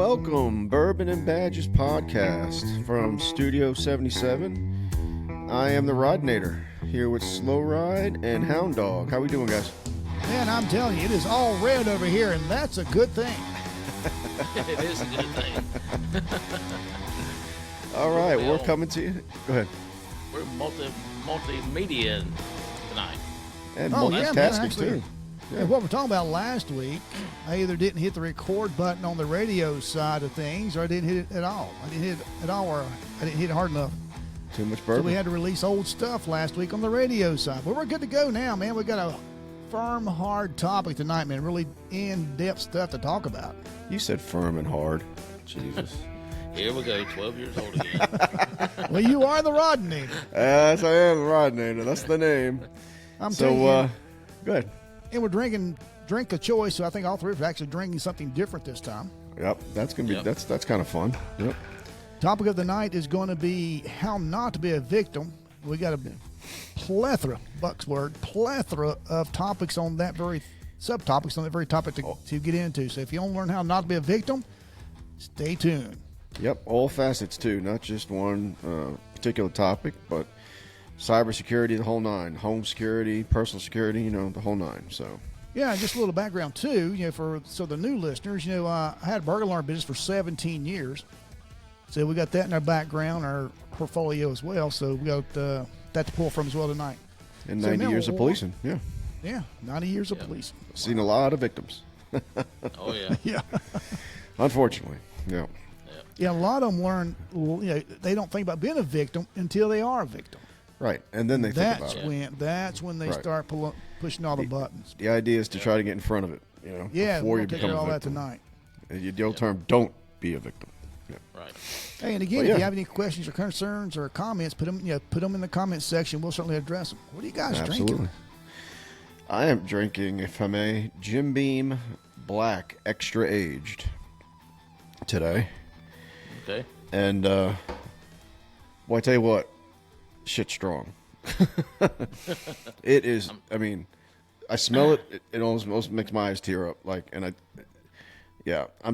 welcome, Bourbon and Badges podcast from Studio 77. I am the Rodinator, here with Slow Ride and Hound Dog. How we doing, guys? Man, I'm telling you, it is all red over here, and that's a good thing. It is a good thing. All right, we're coming to you. Go ahead. We're multimedia tonight. And multitasking, too. Yeah. And what we're talking about last week, I either didn't hit the record button on the radio side of things, or I didn't hit it at all. I didn't hit it at all, or I didn't hit it hard enough. Too much bourbon. So we had to release old stuff last week on the radio side. But we're good to go now, man. We got a firm, hard topic tonight, man. Really in-depth stuff to talk about. You said firm and hard. Jesus. Here we go, 12 years old again. Well, you are the Rodinator. Yes, I am the Rodinator. That's the name. I'm telling you. Go ahead. And we're drinking drink of choice, so I think all three of us are actually drinking something different this time. Yep, that's gonna be that's kind of fun. Yep. Topic of the night is going to be how not to be a victim. We got a plethora, Buck's word, plethora of topics on that very subtopics on that very topic to get into. So if you want to learn how not to be a victim, stay tuned. Yep, all facets too, not just one particular topic, but cybersecurity, the whole nine, home security, personal security, the whole nine. So, yeah, just a little background too, for the new listeners, I had a burglar business for 17 years, so we got that in our background, our portfolio as well. So we got that to pull from as well tonight. And 90 years of policing, yeah, 90 years of policing. Seen a lot of victims. Oh yeah, yeah. Unfortunately, yeah. Yeah, a lot of them learn. They don't think about being a victim until they are a victim. Right, and then they think about it. That's when they start pushing all the buttons. The idea is to try to get in front of it, Yeah, before we'll you take become care of a all victim. that tonight. The old term, don't be a victim. Yeah. Right. Hey, and again, if you have any questions or concerns or comments, put them in the comments section. We'll certainly address them. What are you guys drinking? I am drinking, if I may, Jim Beam Black Extra Aged today. Okay. And, well, I tell you what, shit's strong. It is. I mean, I smell it. It almost makes my eyes tear up. I'm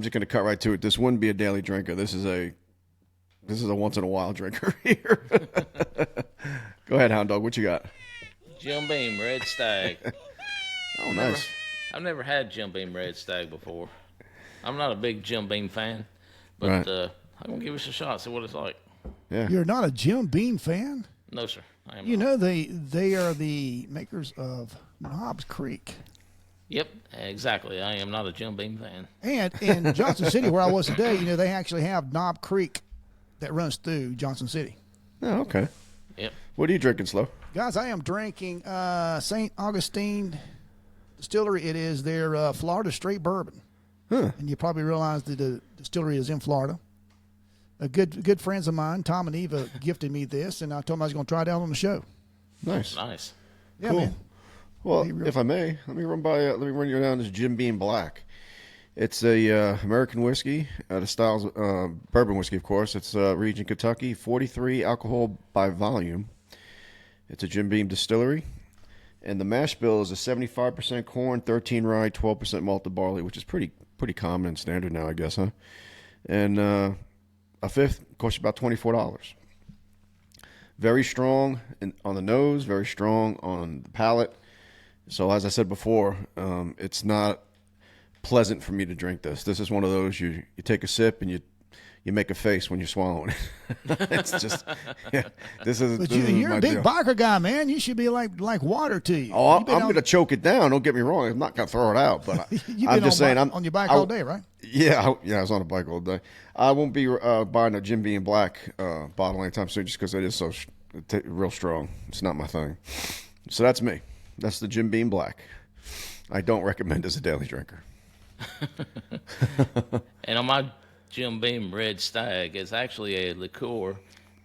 just gonna cut right to it. This wouldn't be a daily drinker. This is a once in a while drinker here. Go ahead, Hound Dog. What you got? Jim Beam Red Stag. Oh, nice. I've never had Jim Beam Red Stag before. I'm not a big Jim Beam fan, but I'm gonna give this a shot. See what it's like. Yeah. You're not a Jim Beam fan? No, sir. I am not. They are the makers of Knobs Creek. Yep, exactly. I am not a Jim Beam fan. And in Johnson City, where I was today, they actually have Knob Creek that runs through Johnson City. Oh, okay. Yep. What are you drinking, Slow? Guys, I am drinking St. Augustine Distillery. It is their Florida straight bourbon. Huh. And you probably realize that the distillery is in Florida. A good friends of mine, Tom and Eva, gifted me this, and I told them I was going to try it out on the show. Nice. Nice. Yeah, cool. man. Well, if I may, let me run you down this Jim Beam Black. It's a American whiskey, the style's bourbon whiskey, of course. It's region Kentucky, 43 alcohol by volume. It's a Jim Beam distillery, and the mash bill is a 75% corn, 13 rye, 12% malted barley, which is pretty common and standard now, I guess, huh? And a fifth costs you about $24. Very strong on the nose, very strong on the palate. So as I said before, it's not pleasant for me to drink this. This is one of those you take a sip and you make a face when you're swallowing it. It's just You're a big biker guy, man. You should be like water to you. Oh, I'm going to choke it down. Don't get me wrong. I'm not going to throw it out, but I'm just saying I'm on your bike all day, right? Yeah, I was on a bike all day. I won't be buying a Jim Beam Black bottle anytime soon, just because it is so real strong. It's not my thing. So that's me. That's the Jim Beam Black. I don't recommend as a daily drinker. And on my Jim Beam Red Stag, it's actually a liqueur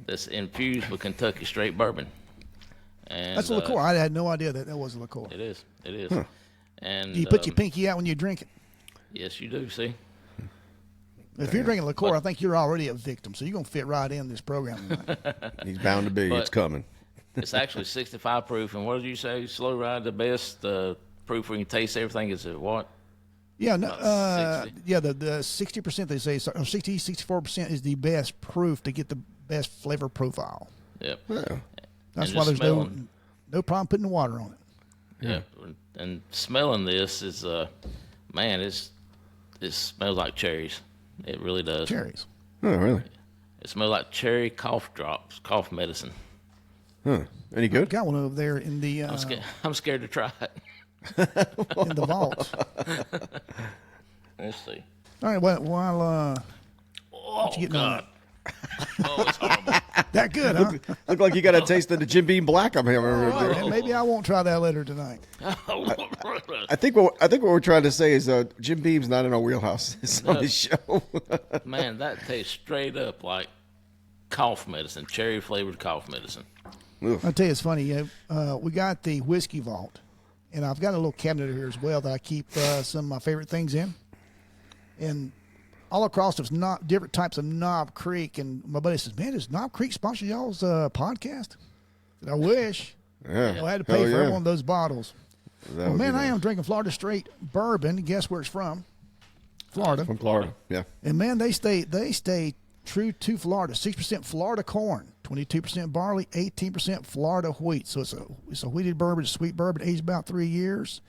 that's infused with Kentucky straight bourbon. And that's a liqueur. I had no idea that was a liqueur. It is. Huh. And do you put your pinky out when you drink it? Yes, you do. See. If you're drinking liqueur, I think you're already a victim, so you're going to fit right in this program tonight. He's bound to be. It's coming. It's actually 65 proof, and what did you say? Slow Ride, the best proof where you can taste everything is at what? Yeah, no, About 60. yeah. The 60% they say, or 64% is the best proof to get the best flavor profile. Yep. Yeah. That's And why just there's smelling. no problem putting the water on it. Yeah. And smelling this is, man, it smells like cherries. It really does. Cherries. Oh, really? It smells like cherry cough drops, cough medicine. Huh. Any good? Got one over there in the I'm scared to try it. in the vault. Let's see. All right, while Oh, you getting on God. Oh, it's horrible. that good, huh? Look like you got a taste of the Jim Beam Black I'm having. All right, man, maybe I won't try that later tonight. I think what we're trying to say is Jim Beam's not in our wheelhouse. It's on this show. Man, that tastes straight up like cough medicine, cherry flavored cough medicine. I'll tell you, it's funny. We got the whiskey vault, and I've got a little cabinet here as well that I keep some of my favorite things in. And all across there's not different types of Knob Creek. And my buddy says, "Man, does Knob Creek sponsor y'all's podcast?" I said, "I wish." Yeah. I had to pay Hell for yeah. every one of those bottles. That Well, would man, be I nice. am drinking Florida Straight Bourbon. Guess where it's from? Florida. From Florida. Yeah. And man, they stay true to Florida. 6% Florida corn, 22% barley, 18% Florida wheat. So it's a wheated bourbon, it's a sweet bourbon, aged about 3 years.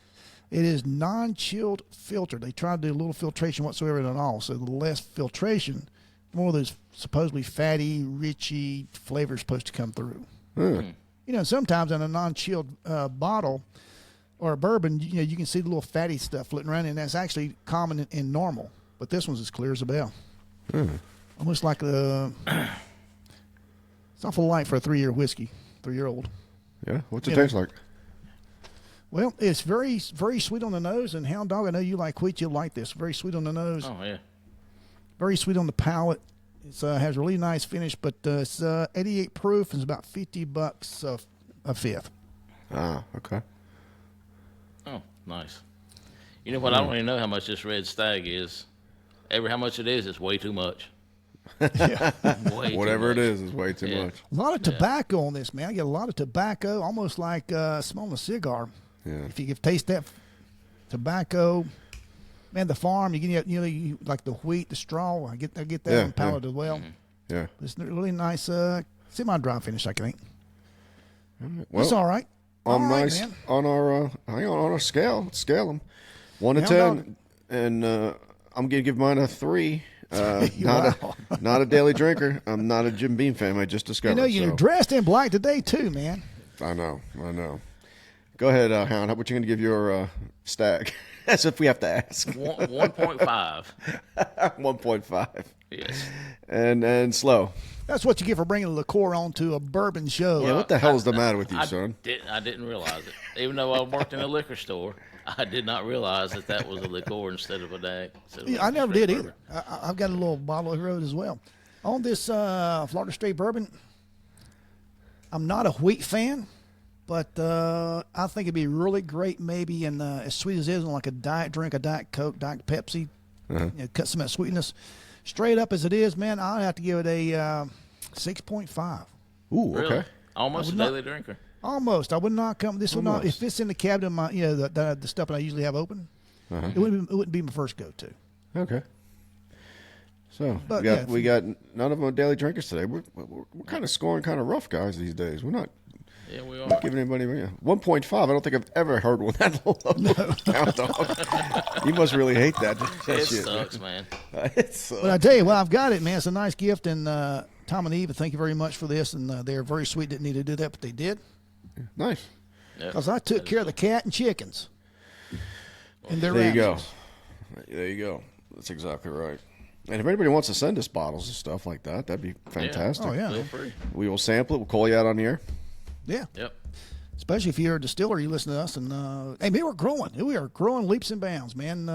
It is non-chilled filtered. They try to do a little filtration whatsoever at all. So the less filtration, more of those supposedly fatty, richy flavors supposed to come through. You know, sometimes in a non-chilled bottle or a bourbon, you know, you can see the little fatty stuff floating around, and that's actually common in normal. But this one's as clear as a bell. Almost like it's awful light for a 3-year whiskey, 3-year-old. Yeah. What's it You know. taste like? Well, it's very, very sweet on the nose, and Hound Dog, I know you like wheat, you'll like this. Very sweet on the nose, Oh, yeah. very sweet on the palate. It has a really nice finish, but it's 88 proof, and it's about $50 a fifth. Ah, okay. Oh, nice. You know what? I don't even know how much this red stag is. How much it is way too much. Yeah. Way Whatever too it much. is way too Yeah. much. A lot of tobacco on this, man. I get a lot of tobacco, almost like smelling a cigar. Yeah. If you could taste that tobacco, man, the farm, you like the wheat, the straw. I get that Yeah, on the palate yeah. as well. Yeah. It's a really nice semi-dry finish, I think. Well, It's all right. on All my right, s- man. on our hang on our scale, let's scale them 1 to Hound 10, Dog. and I'm gonna give mine a 3. Wow. Not a daily drinker. I'm not a Jim Beam fan. I just discovered. You know, you're so. dressed in black today too, man. I know. Go ahead, Hound. What you gonna give your stag? As if we have to ask. 1.5. 1.5. Yes. And slow. That's what you get for bringing a liqueur onto a bourbon show. Yeah, what the hell is the matter with you, son? I didn't realize it. Even though I worked in a liquor store, I did not realize that was a liqueur instead of a dag. I never did either. I've got a little bottle of road as well. On this Florida Straight Bourbon, I'm not a wheat fan, but I think it'd be really great maybe in as sweet as it is, in like a diet drink, a Diet Coke, Diet Pepsi. You know, cut some of that sweetness. Straight up as it is, man, I'd have to give it a 6.5. Ooh, Really? okay. Almost a would not- daily drinker. Almost. I would not come. This would not. Almost. If it's in the cabinet, of my the stuff that I usually have open, it wouldn't be my first go to. Okay. So But, we got none of them are daily drinkers today. We're kind of scoring kind of rough guys these days. We're not Yeah, we are. giving anybody 1.5. I don't think I've ever heard one that low. Hound Dog. You must really hate that. It shit, sucks, man. It sucks. But I tell you, well, I've got it, man. It's a nice gift, and Tom and Eve, thank you very much for this. And they're very sweet. Didn't need to do that, but they did, Nice. Yep. because I took care of the cat and chickens. And their There you go. rabbits. There you go. That's exactly right. And if anybody wants to send us bottles and stuff like that, that'd be fantastic. Oh, yeah. Feel free. We will sample it. We'll call you out on the air. Yeah. Yep. Especially if you're a distiller, you listen to us, and hey, man, we're growing. We are growing leaps and bounds, man.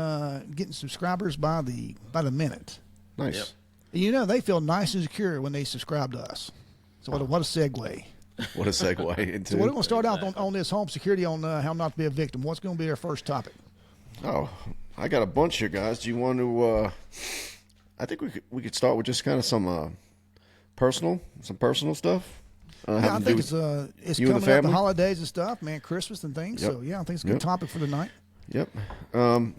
Getting subscribers by the minute. Nice. Yep. You know, they feel nice and secure when they subscribe to us. So what a segue. What a segue into. So we're going to start out on this home security on how not to be a victim. What's going to be our first topic? Oh, I got a bunch here, guys. Do you want to? I think we could start with just kind of some personal stuff. Yeah, I having to think do it's you and coming the up the family? holidays and stuff, man, Christmas and things. Yep. So yeah, I think it's a good Yep. topic for tonight. Yep.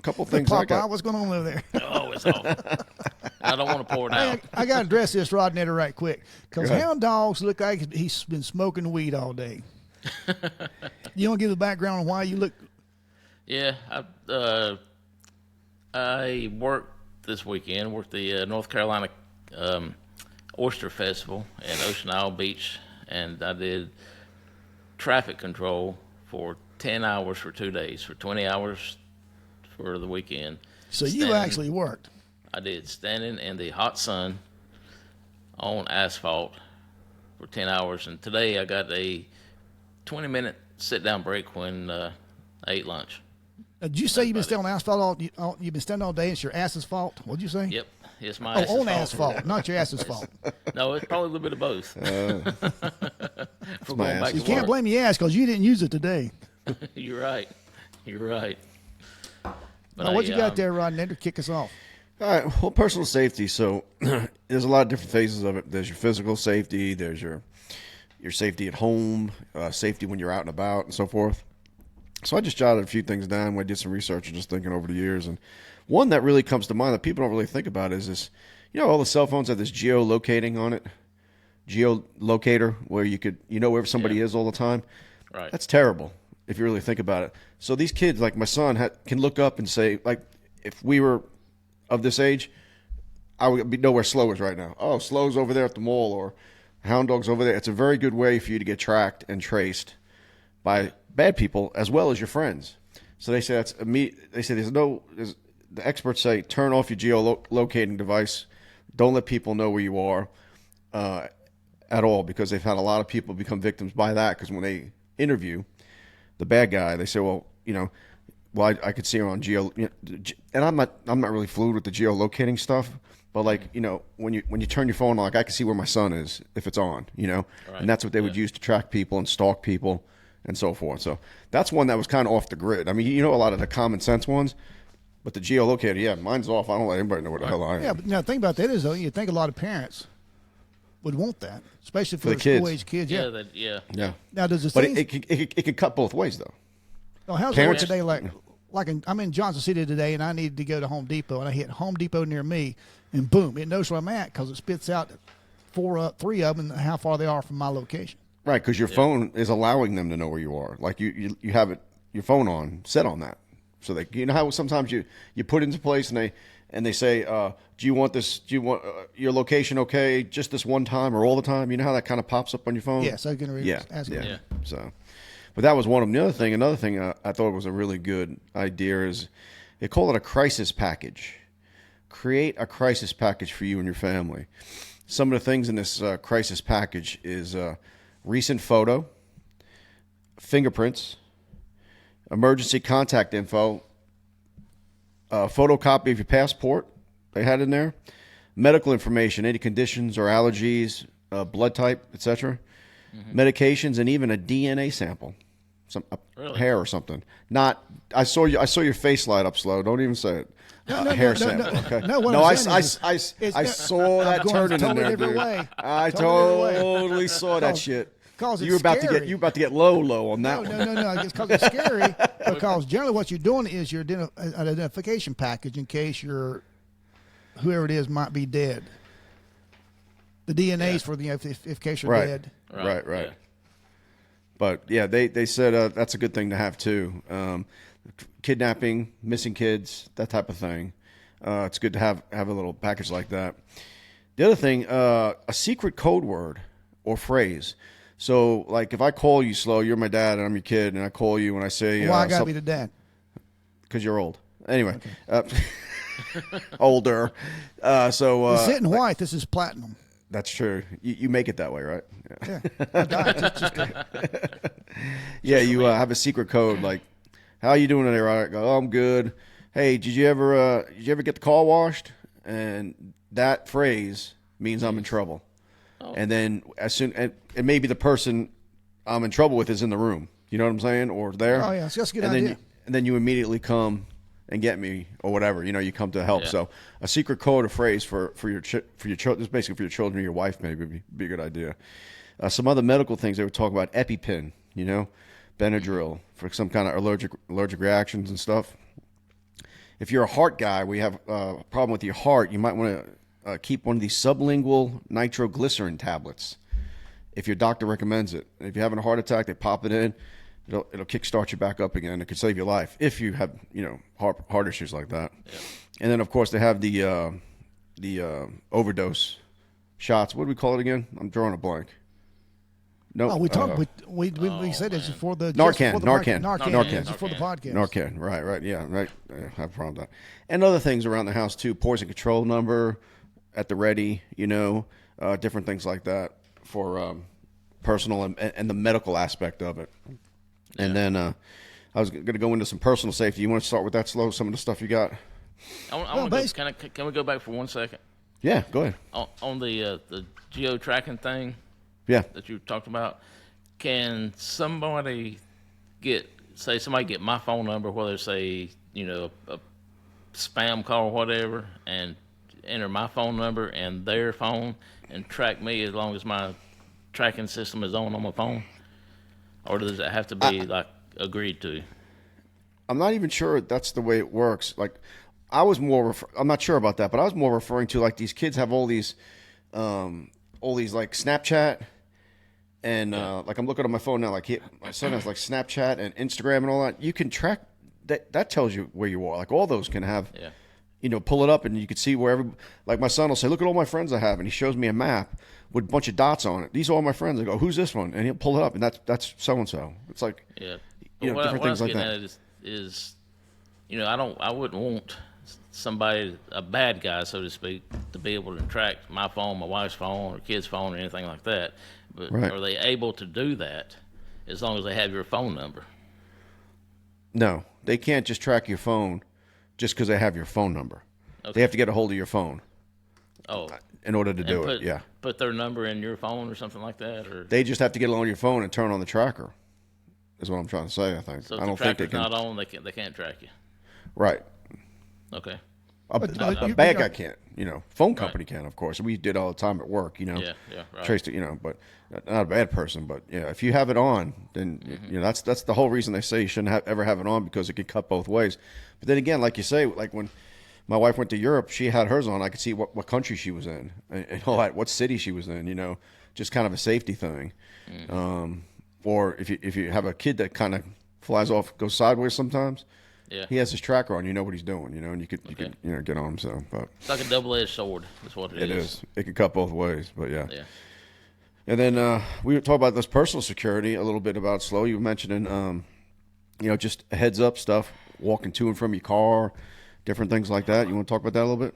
Couple things I Popeye, got. what's going on over there? Oh, it's awful. I don't want to pour it out. I got to address this Rodinator right quick because Go ahead. Hound Dogs look like he's been smoking weed all day. You want to give the background on why you look? Yeah, I worked this weekend. Worked the North Carolina Oyster Festival in Ocean Isle Beach, and I did traffic control for 10 hours for 2 days, for 20 hours for the weekend. So you actually worked. I did, standing in the hot sun on asphalt for 10 hours. And today I got a 20-minute sit-down break when I ate lunch. Did you say you've been standing on asphalt you've been standing all day? It's your ass's fault. What'd you say? Yep, it's my Oh, ass's on fault. asphalt, not your ass's fault. No, it's probably a little bit of both. For my going back ass. to You can't work. blame your ass because you didn't use it today. You're right. You're right. But Now, what you got um, there, Rodinator? Kick us off. All right. Well, personal safety. So there's a lot of different phases of it. There's your physical safety. There's your safety at home, safety when you're out and about, and so forth. So I just jotted a few things down when I did some research and just thinking over the years. And one that really comes to mind that people don't really think about is this. You know, all the cell phones have this geolocating on it, geolocator, where you could where somebody is all the time. Right. That's terrible if you really think about it. So these kids, like my son, can look up and say, like, if we were of this age, I would know where SLO is right now. Oh, SLO's over there at the mall, or Hound Dog's over there. It's a very good way for you to get tracked and traced by bad people as well as your friends. So they say that's immediate. They say the experts say turn off your geolocating device. Don't let people know where you are at all, because they've had a lot of people become victims by that. Because when they interview the bad guy, they say, well, I could see her on and I'm not really fluid with the geolocating stuff, but like, when you turn your phone on, like I can see where my son is if it's on, Right. and that's what they would use to track people and stalk people and so forth. So that's one that was kind of off the grid. I mean, a lot of the common sense ones, but the geolocator, yeah, mine's off. I don't let anybody know where the hell I am. Yeah, but now the thing about that is, though, you think a lot of parents would want that, especially for the the kids. school-age kids. Yeah, Yeah. Yeah. Now, does the But thing? it could cut both ways, though. Oh, how's it work Parents- today? I'm in Johnson City today, and I needed to go to Home Depot, and I hit Home Depot near me, and boom, it knows where I'm at because it spits out three of them and how far they are from my location. Right, because your phone is allowing them to know where you are. Like you have your phone on, set on that, so they, how sometimes you put it into place and they say, do you want this? Do you want your location okay just this one time or all the time? You know how that kind of pops up on your phone? Yes, I was going to ask yeah. you. So, but that was one of them. Another thing I thought was a really good idea is they call it a crisis package. Create a crisis package for you and your family. Some of the things in this crisis package is recent photo, fingerprints, emergency contact info, a photocopy of your passport they had in there, medical information, any conditions or allergies, blood type, etc., medications, and even a DNA sample, Really? hair or something. Not, I saw your face light up slow. Don't even say it. Hair sample. Okay. what No, I'm I saying is I saw that going turning in totally there, different dude. way. I Totally different way. totally saw that 'Cause- shit. 'cause You were it's about scary. to get low on that No, one. no. It's because it's scary. Because generally, what you're doing is you're doing an identification package in case whoever it is might be dead. The DNA's for the if case you're Right. dead. Right. Yeah. But yeah, they said that's a good thing to have too. Kidnapping, missing kids, that type of thing. It's good to have a little package like that. The other thing, a secret code word or phrase. So, like, if I call you SLO, you're my dad and I'm your kid, and I call you and I say, Why I gotta be the dad? because you're old. Anyway, older. So It's sitting white. This is platinum. that's true. You make it that way, right? Yeah. I died. Just Yeah, you have a secret code like, "How you doing today?" Right? I go, "Oh, I'm good." Hey, did you ever get the car washed? And that phrase means I'm in trouble. Oh. And then and maybe the person I'm in trouble with is in the room. You know what I'm saying? Or there. Oh, yeah, it's just a good and idea. Then you immediately come and get me or whatever. You come to help. Yeah. So a secret code or phrase for your children, this basically for your children or your wife, maybe would be a good idea. Some other medical things they were talking about, EpiPen. Benadryl for some kind of allergic reactions and stuff. If you're a heart guy, we have a problem with your heart, you might want to keep one of these sublingual nitroglycerin tablets if your doctor recommends it. If you're having a heart attack, they pop it in. It'll kickstart you back up again. It could save your life if you have heart issues like that. Yeah. And then of course they have the overdose shots. What do we call it again? I'm drawing a blank. No, we said this before the Narcan. Before the podcast. Narcan, right, yeah, right. I have a problem with that. And other things around the house too. Poison control number at the ready. Different things like that for personal and the medical aspect of it. Yeah. And then I was going to go into some personal safety. You want to start with that, SLO? Some of the stuff you got. Can we go back for 1 second? Yeah, go ahead. On the geo tracking thing. Yeah. That you talked about. Can somebody get my phone number, whether it's a spam call or whatever, and enter my phone number and their phone and track me as long as my tracking system is on my phone? Or does it have to be agreed to? I'm not even sure that's the way it works. Like, I was more, I'm not sure about that, but I was more referring to like these kids have all these like Snapchat. And like I'm looking at my phone now, like my son has like Snapchat and Instagram and all that. You can track that. That tells you where you are. Like all those can have, pull it up and you can see wherever. Like my son will say, "Look at all my friends I have," and he shows me a map with a bunch of dots on it. These are all my friends. I go, "Who's this one?" And he'll pull it up, and that's so and so. It's like different things like that. Is I wouldn't want somebody, a bad guy, so to speak, to be able to track my phone, my wife's phone, or kid's phone, or anything like that. But Are they able to do that as long as they have your phone number? No, they can't just track your phone just because they have your phone number. Okay. They have to get a hold of your phone. Oh, in order to do it, yeah. Put their number in your phone or something like that, or they just have to get on your phone and turn on the tracker. Is what I'm trying to say. I think. So if I don't the think they tracker's can. not on, they can't track you. Right. Okay. A bad guy can't. Phone company can, of course. We did all the time at work. Right. Traced it. But not a bad person. But if you have it on, then that's the whole reason they say you shouldn't ever have it on, because it could cut both ways. But then again, like you say, like when my wife went to Europe, she had hers on. I could see what country she was in and all that, what city she was in. Just kind of a safety thing. Or if you have a kid that kind of flies off, goes sideways sometimes. Yeah. He has his tracker on. You know what he's doing. And you could get on him. So, but it's like a double-edged sword. That's what it is. It is. It can cut both ways. But yeah. Yeah. And then we were talking about this personal security a little bit about SLO. You were mentioning, just heads up stuff, walking to and from your car, different things like that. You want to talk about that a little bit?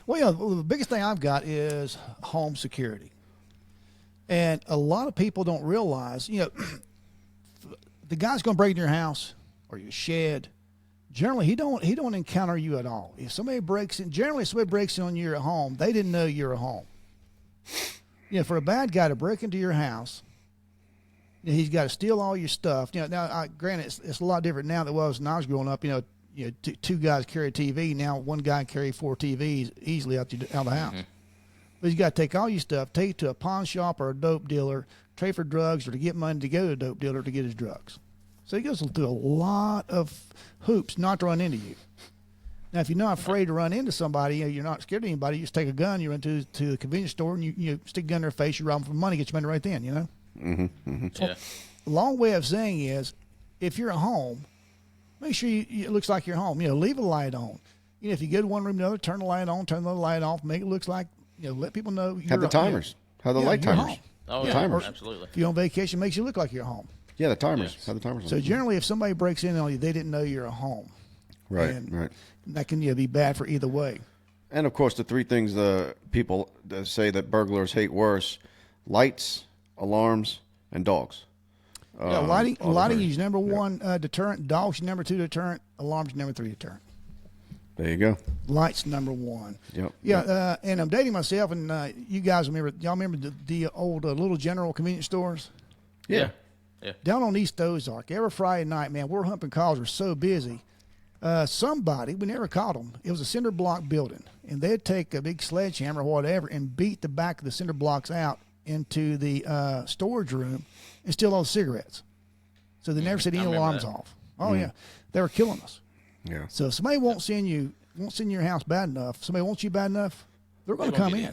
Well, the biggest thing I've got is home security, and a lot of people don't realize, the guy's going to break into your house or your shed. Generally, he don't encounter you at all. If somebody breaks in on you at home, they didn't know you're at home. For a bad guy to break into your house, he's got to steal all your stuff. Now, granted, it's a lot different now than it was when I was growing up. Two guys carry a TV. Now one guy carry 4 TVs easily out the house. Mm-hmm. But he's got to take all your stuff, take it to a pawn shop or a dope dealer, trade for drugs, or to get money to go to a dope dealer to get his drugs. So he goes through a lot of hoops not to run into you. Now, if you're not afraid to run into somebody, you're not scared of anybody, you just take a gun, you run to the convenience store, and you stick a gun in their face, you rob them for money, get your money right then, Mm-hmm, mm-hmm. So a long way of saying is, if you're at home, make sure it looks like you're home. Leave a light on. If you go to one room to another, turn the light on, turn the light off, make it look like, let people know you're have the timers. Have the light timers. Home. Oh, yeah, timers. Absolutely. If you're on vacation, it makes you look like you're home. Yeah, the timers. Yes. Have the timers on. So generally, if somebody breaks in on you, they didn't know you're at home. Right, right. That can be bad for either way. And, of course, the 3 things people that say that burglars hate worse: lights, alarms, and dogs. Lighting is number 1 deterrent. Dogs number 2 deterrent. Alarms number 3 deterrent. There you go. Lights number 1. Yep. Yeah, and I'm dating myself, and you guys remember the old Little General convenience stores? Yeah. Down on East Ozark, every Friday night, man, we're humping calls. We're so busy. Somebody, we never caught them. It was a cinder block building, and they'd take a big sledgehammer or whatever and beat the back of the cinder blocks out into the storage room and steal all the cigarettes. So they never set any remember alarms that. off. Oh yeah, they were killing us. Yeah. So if somebody won't send your house bad enough, somebody wants you bad enough, they're going to They're come gonna in.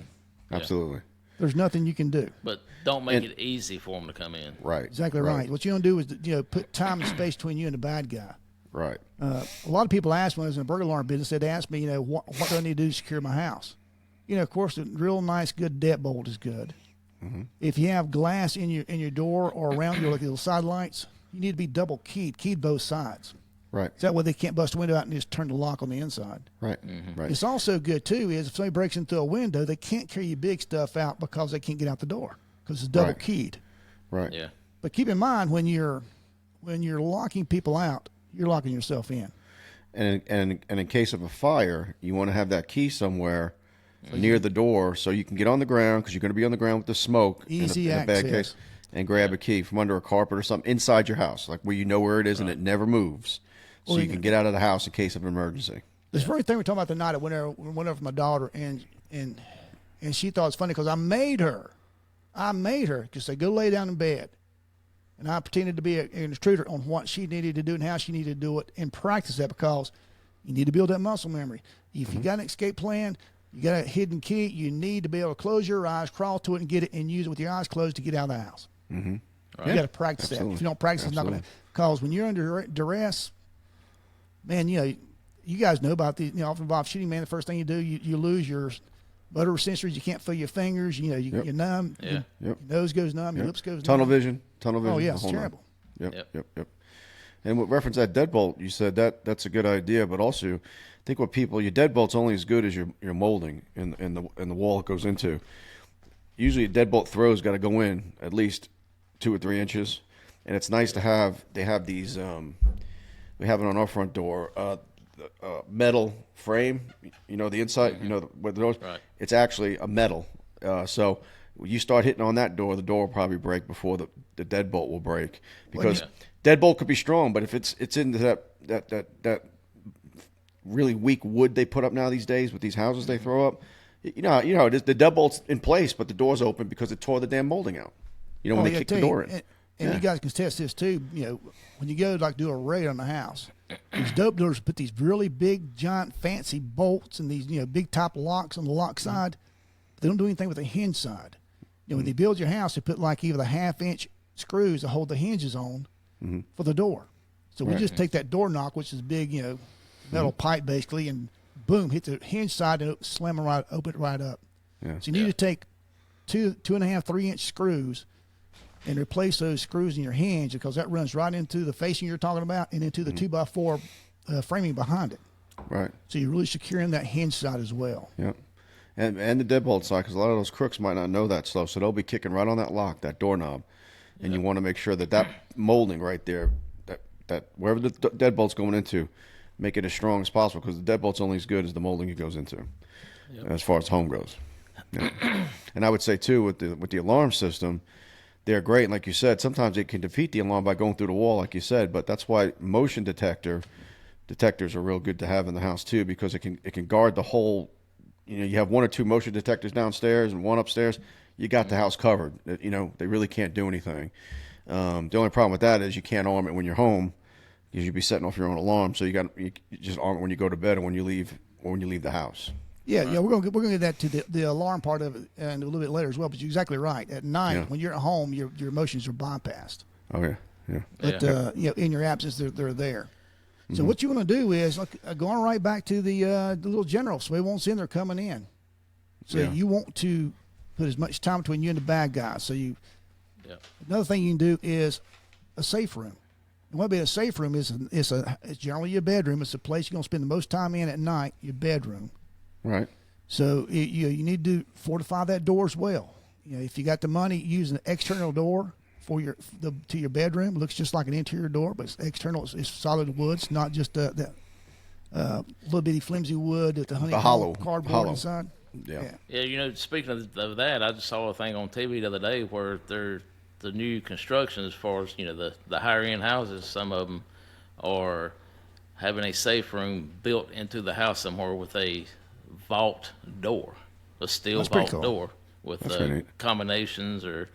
get Absolutely. There's nothing you can do. But don't make it easy for them to come in. Right. Exactly right. What you're going to do is put time and space between you and the bad guy. Right. A lot of people ask when I was in the burglar alarm business, they'd ask me, what do I need to do to secure my house? Of course, a real nice, good deadbolt is good. Mm-hmm. If you have glass in your door or around your like little side lights, you need to be double keyed both sides. Right. So that way they can't bust a window out and just turn the lock on the inside. Right. Right. It's also good too is if somebody breaks into a window, they can't carry big stuff out because they can't get out the door because it's double keyed. Right. Yeah. But keep in mind when you're locking people out, you're locking yourself in. And in case of a fire, you want to have that key somewhere near the door so you can get on the ground because you're going to be on the ground with the smoke Easy in a bad access. case, and grab a key from under a carpet or something inside your house, like where you know where it is and it never moves, so you can get out of the house in case of an emergency. This very thing we're talking about tonight, I went over with my daughter, and she thought it's funny because I made her just say, go lay down in bed. And I pretended to be an intruder on what she needed to do and how she needed to do it and practice that because you need to build that muscle memory. If you got an escape plan, you got a hidden key, you need to be able to close your eyes, crawl to it, and get it, and use it with your eyes closed to get out of the house. Mm-hmm. Right. You got to practice that. Absolutely. If you don't practice, it's not going to. Because when you're under duress, man, you guys know about the often involved shooting. Man, the first thing you do, you lose your motor sensors. You can't feel your fingers. You're numb. Yeah. Your nose goes numb. Your lips goes Tunnel numb. vision. Oh yeah, the it's whole nine. terrible. Yep. And with reference to that deadbolt, you said that's a good idea, but also I think your deadbolt's only as good as your molding in the wall it goes into. Usually a deadbolt throw's got to go in at least 2 or 3 inches, and it's nice to have. They have these. We have it on our front door. Metal frame. The inside. Where the doors. Right. It's actually a metal. So when you start hitting on that door, the door will probably break before the deadbolt will break because deadbolt could be strong, but if it's into that really weak wood they put up now these days with these houses they throw up, you know it is, the deadbolt's in place, but the door's open because it tore the damn molding out. When they kick the door in. And you guys can test this too. When you go do a raid on the house, these dope dealers put these really big, giant, fancy bolts and these big top locks on the lock side. But they don't do anything with the hinge side. When they build your house, they put like either the 1/2-inch screws to hold the hinges on for the door. So we just take that door knock, which is big, metal pipe basically, and boom, hit the hinge side and slam it open it right up. Yeah. So you need to take 2.5, 3-inch screws and replace those screws in your hinge because that runs right into the facing you're talking about and into the 2x4 framing behind it. Right. So you're really securing that hinge side as well. Yep. And the deadbolt side, because a lot of those crooks might not know that stuff, so they'll be kicking right on that lock, that doorknob, and you want to make sure that molding right there, that wherever the deadbolt's going into, make it as strong as possible because the deadbolt's only as good as the molding it goes into, as far as home goes. Yeah. And I would say too with the alarm system, they're great. And like you said, sometimes it can defeat the alarm by going through the wall, like you said. But that's why motion detectors are real good to have in the house too, because it can guard the whole. You have 1 or 2 motion detectors downstairs and 1 upstairs. You got the house covered. They really can't do anything. The only problem with that is you can't arm it when you're home because you'd be setting off your own alarm. So you just arm it when you go to bed and when you leave the house. Yeah, we're gonna get that to the alarm part of it and a little bit later as well. But you're exactly right. At night, when you're at home, your emotions are bypassed. Oh yeah. But in your absence, they're there. So what you want to do is going right back to the little general. So they won't see them, they're coming in. So you want to put as much time between you and the bad guy. So another thing you can do is a safe room. And what a safe room is, it's generally your bedroom. It's the place you're gonna spend the most time in at night. Your bedroom. Right. So you need to fortify that door as well. If you got the money, use an external door to your bedroom. It looks just like an interior door, but it's external. It's solid wood. It's not just that little bitty flimsy wood with the hollow cardboard inside. Yeah. Speaking of that, I just saw a thing on TV the other day where the new construction, as far as the higher end houses, some of them are having a safe room built into the house somewhere with a vault door, a steel That's pretty vault cool. door. with That's pretty neat. combinations or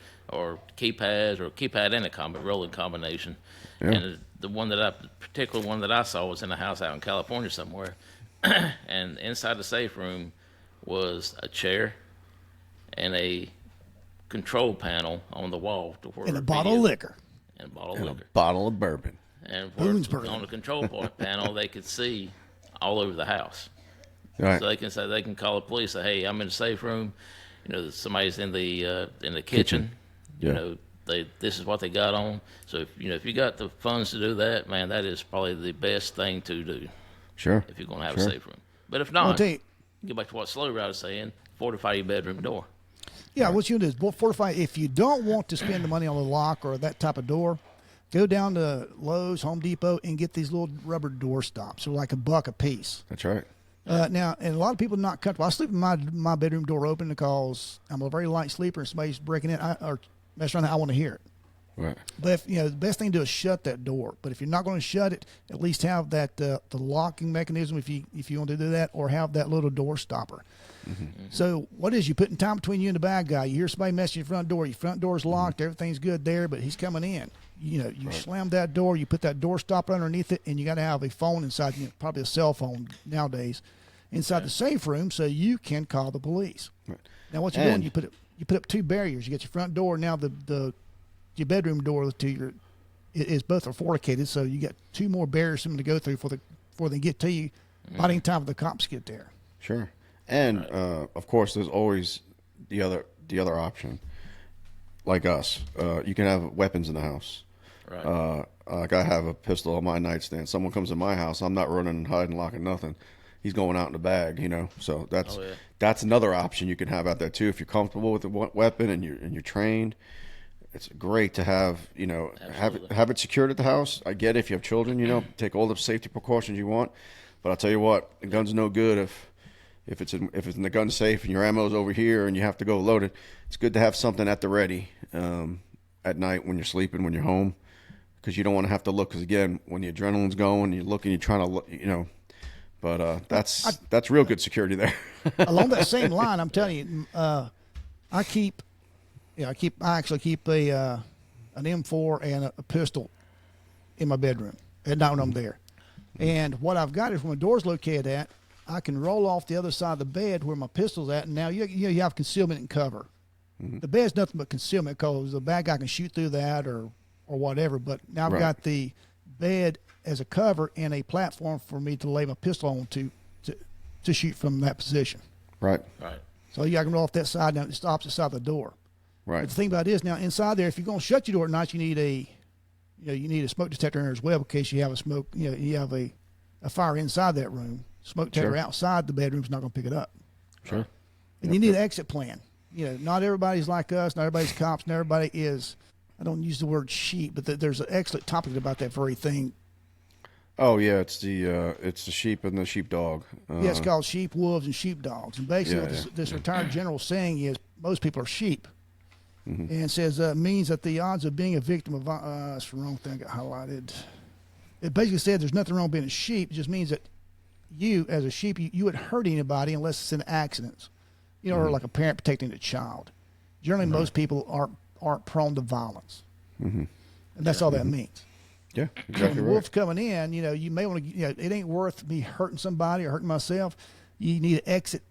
keypads or keypad and a rolling combination. Yeah. And the particular one that I saw was in a house out in California somewhere, and inside the safe room was a chair and a control panel on the wall to where And a bottle of liquor. and a bottle of liquor. Bottle of bourbon. And where Boonesboro. on the control panel, they could see all over the house. Right. So they can call the police. Say, hey, I'm in the safe room. Somebody's in the kitchen. Yeah. This is what they got on. So if you got the funds to do that, man, that is probably the best thing to do Sure. if you're going to have Sure. a safe room. But if I'll not, tell you, get back to what Slow Ride was saying. Fortify your bedroom door. yeah, what you do is fortify. If you don't want to spend the money on a lock or that type of door, go down to Lowe's, Home Depot, and get these little rubber door stops. They're like $1 a piece. That's right. Now, and a lot of people are not comfortable. I sleep with my bedroom door open because I'm a very light sleeper, and somebody's breaking in or messing around. I want to hear it. Right. But the best thing to do is shut that door. But if you're not going to shut it, at least have that the locking mechanism if you want to do that, or have that little door stopper. Mm-hmm. So what is you putting time between you and the bad guy? You hear somebody messing your front door. Your front door's locked. Everything's good there, but he's coming in. You slam that door. You put that door stopper underneath it, and you got to have a phone inside. Probably a cell phone nowadays, inside the safe room, so you can call the police. Right. Now what you're doing, you put up 2 barriers. You get your front door. Now your bedroom door is both are fortificated, so you got 2 more barriers for them to go through before they get to you. By the time the cops get there. Sure. And of course, there's always the other option. Like us, you can have weapons in the house. Right. Like I have a pistol on my nightstand. Someone comes in my house, I'm not running and hiding, locking nothing. He's going out in the bag, So that's another option you can have out there too if you're comfortable with the weapon and you're trained. It's great to have have it secured at the house. I get it if you have children, take all the safety precautions you want. But I'll tell you what, the gun's no good if it's in the gun safe and your ammo's over here and you have to go load it. It's good to have something at the ready at night when you're sleeping, when you're home, because you don't want to have to look. Because again, when the adrenaline's going, you're looking, you're trying to look, But that's real good security there. Along that same line, I'm telling you, I actually keep an M4 and a pistol in my bedroom at night when I'm there. And what I've got is when my door's located at, I can roll off the other side of the bed where my pistol's at, and now you have concealment and cover. Mm-hmm. The bed's nothing but concealment because the bad guy can shoot through that or whatever. But now I've got the bed as a cover and a platform for me to lay my pistol on to shoot from that position. Right. Right. So I can roll off that side. Now it's the opposite side of the door. Right. But the thing about it is now inside there, if you're going to shut your door at night, you need a smoke detector in there as well in case you have a smoke. You have a fire inside that room. Smoke detector outside the bedroom's not going to pick it up. Sure. And you need an exit plan. Not everybody's like us. Not everybody's cops. Not everybody is. I don't use the word sheep, but there's an excellent topic about that very thing. Oh yeah, it's the sheep and the sheepdog. Yeah, it's called sheep, wolves, and sheepdogs. And basically, what this retired general saying is most people are sheep. Mm-hmm. And it says means that the odds of being a victim of that's the wrong thing I got highlighted. It basically said there's nothing wrong being a sheep. It just means that you, as a sheep, you would hurt anybody unless it's in accidents, or like a parent protecting a child. Generally, most people aren't prone to violence, and that's all that means. Yeah, So exactly when the right. wolf's coming in, you may want to. It ain't worth me hurting somebody or hurting myself. You need an exit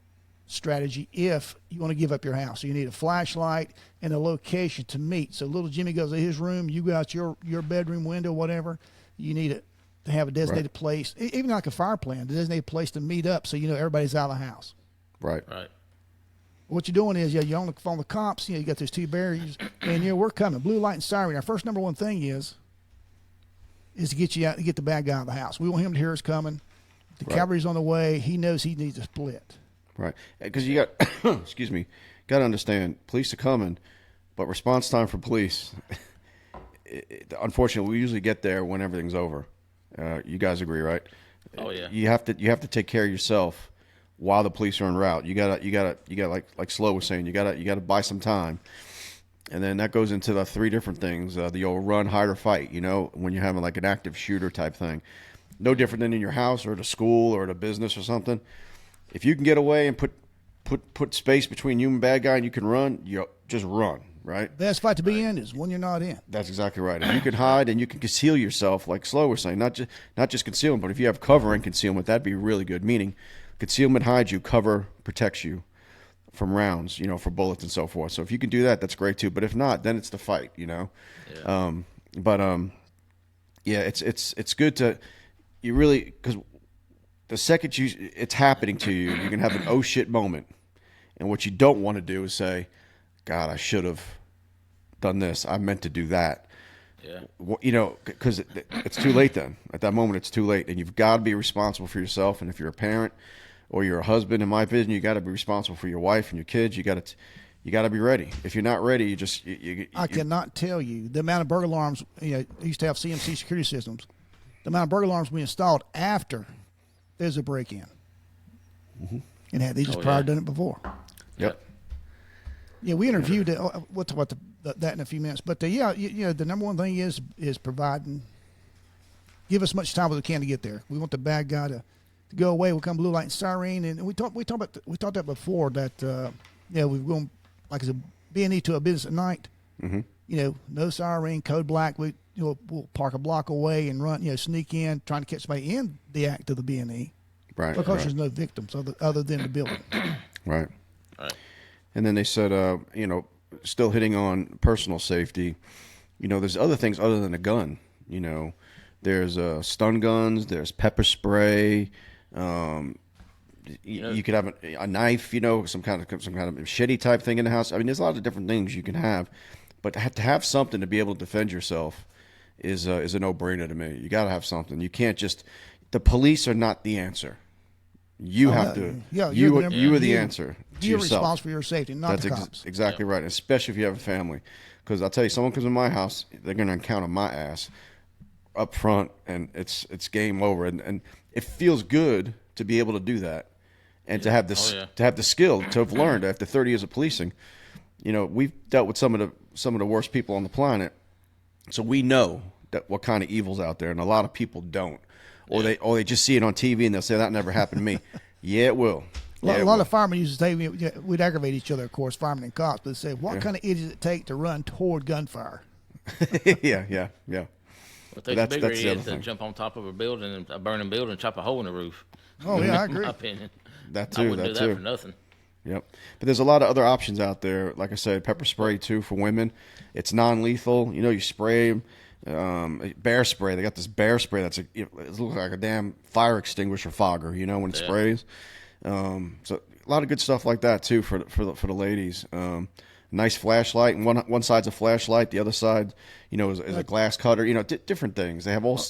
strategy if you want to give up your house. So you need a flashlight and a location to meet. So little Jimmy goes to his room, you got your bedroom window, whatever. You need to have a designated place, even like a fire plan, a designated place to meet up so everybody's out of the house. Right. Right. What you're doing is, you're on the phone with the cops, you got those 2 barriers, and we're coming. Blue light and siren. Our first number one thing is to get you out, to get the bad guy out of the house. We want him to hear us coming. The cavalry's on the way. He knows he needs to split. Right. Because you got, excuse me, got to understand, police are coming, but response time for police, unfortunately, we usually get there when everything's over. You guys agree, right? Oh yeah. You have to take care of yourself while the police are en route. You gotta like Slow was saying, you gotta buy some time. And then that goes into the 3 different things, the old run, hide, or fight, when you're having like an active shooter type thing. No different than in your house or at a school or at a business or something. If you can get away and put put space between you and bad guy and you can run, you just run, right? Best fight to be in is when you're not in. That's exactly right. If you can hide and you can conceal yourself, like SLO was saying, not just concealment, but if you have cover and concealment, that'd be really good. Meaning, concealment hides you, cover protects you from rounds, for bullets and so forth. So if you can do that, that's great too. But if not, then it's the fight, Yeah. Yeah, it's good to because the second it's happening to you, you can have an oh shit moment, and what you don't want to do is say, God, I should have done this. I meant to do that. Yeah. Because it's too late then. At that moment, it's too late, and you've got to be responsible for yourself. And if you're a parent or you're a husband, in my opinion, you got to be responsible for your wife and your kids. You got to be ready. If you're not ready, I cannot tell you the amount of burglar alarms. Used to have CMC security systems. The amount of burglar alarms we installed after there's a break-in, and had they just prior done it before. Yep. Yeah, we interviewed. We'll talk about that in a few minutes. But the number one thing is providing. Give us as much time as we can to get there. We want the bad guy to go away. We'll come blue light and siren, and we talked that before that. We're going like as a B&E to a business at night. Mm-hmm. No siren, code black. We'll park a block away and run. Sneak in, trying to catch somebody in the act of the B&E. Right. Because there's no victims other than the building. Right. And then they said, still hitting on personal safety. There's other things other than a gun. There's stun guns. There's pepper spray. You could have a knife. Some kind of machete type thing in the house. I mean, there's a lot of different things you can have, but to have something to be able to defend yourself is a no-brainer to me. You got to have something. You can't just. The police are not the answer. You have to. Yeah, you are the answer to you're yourself. Responsible for your safety, not the cops. Exactly right, especially if you have a family. Because I'll tell you, someone comes in my house, they're going to encounter my ass up front, and it's game over. And it feels good to be able to do that, and to have this to have the skill to have learned after 30 years of policing. We've dealt with some of the worst people on the planet, so we know that what kind of evil's out there, and a lot of people don't. Or they just see it on TV and they'll say that never happened to me. Yeah, it will. A lot of firemen used to say we'd aggravate each other, of course, firemen and cops, but they say, what kind of idiot does it take to run toward gunfire? yeah. But it takes a bigger idiot to jump on top of a building, a burning building, and chop a hole in the roof. Oh, yeah, I agree. In my opinion. That too. I wouldn't do that for nothing. Yep. But there's a lot of other options out there. Like I said, pepper spray, too, for women. It's non-lethal. You spray them. Bear spray. They got this bear spray that's it looks like a damn fire extinguisher fogger. When it sprays. So a lot of good stuff like that too for the ladies. Nice flashlight, and one side's a flashlight, the other side, is a glass cutter. Different things. They have all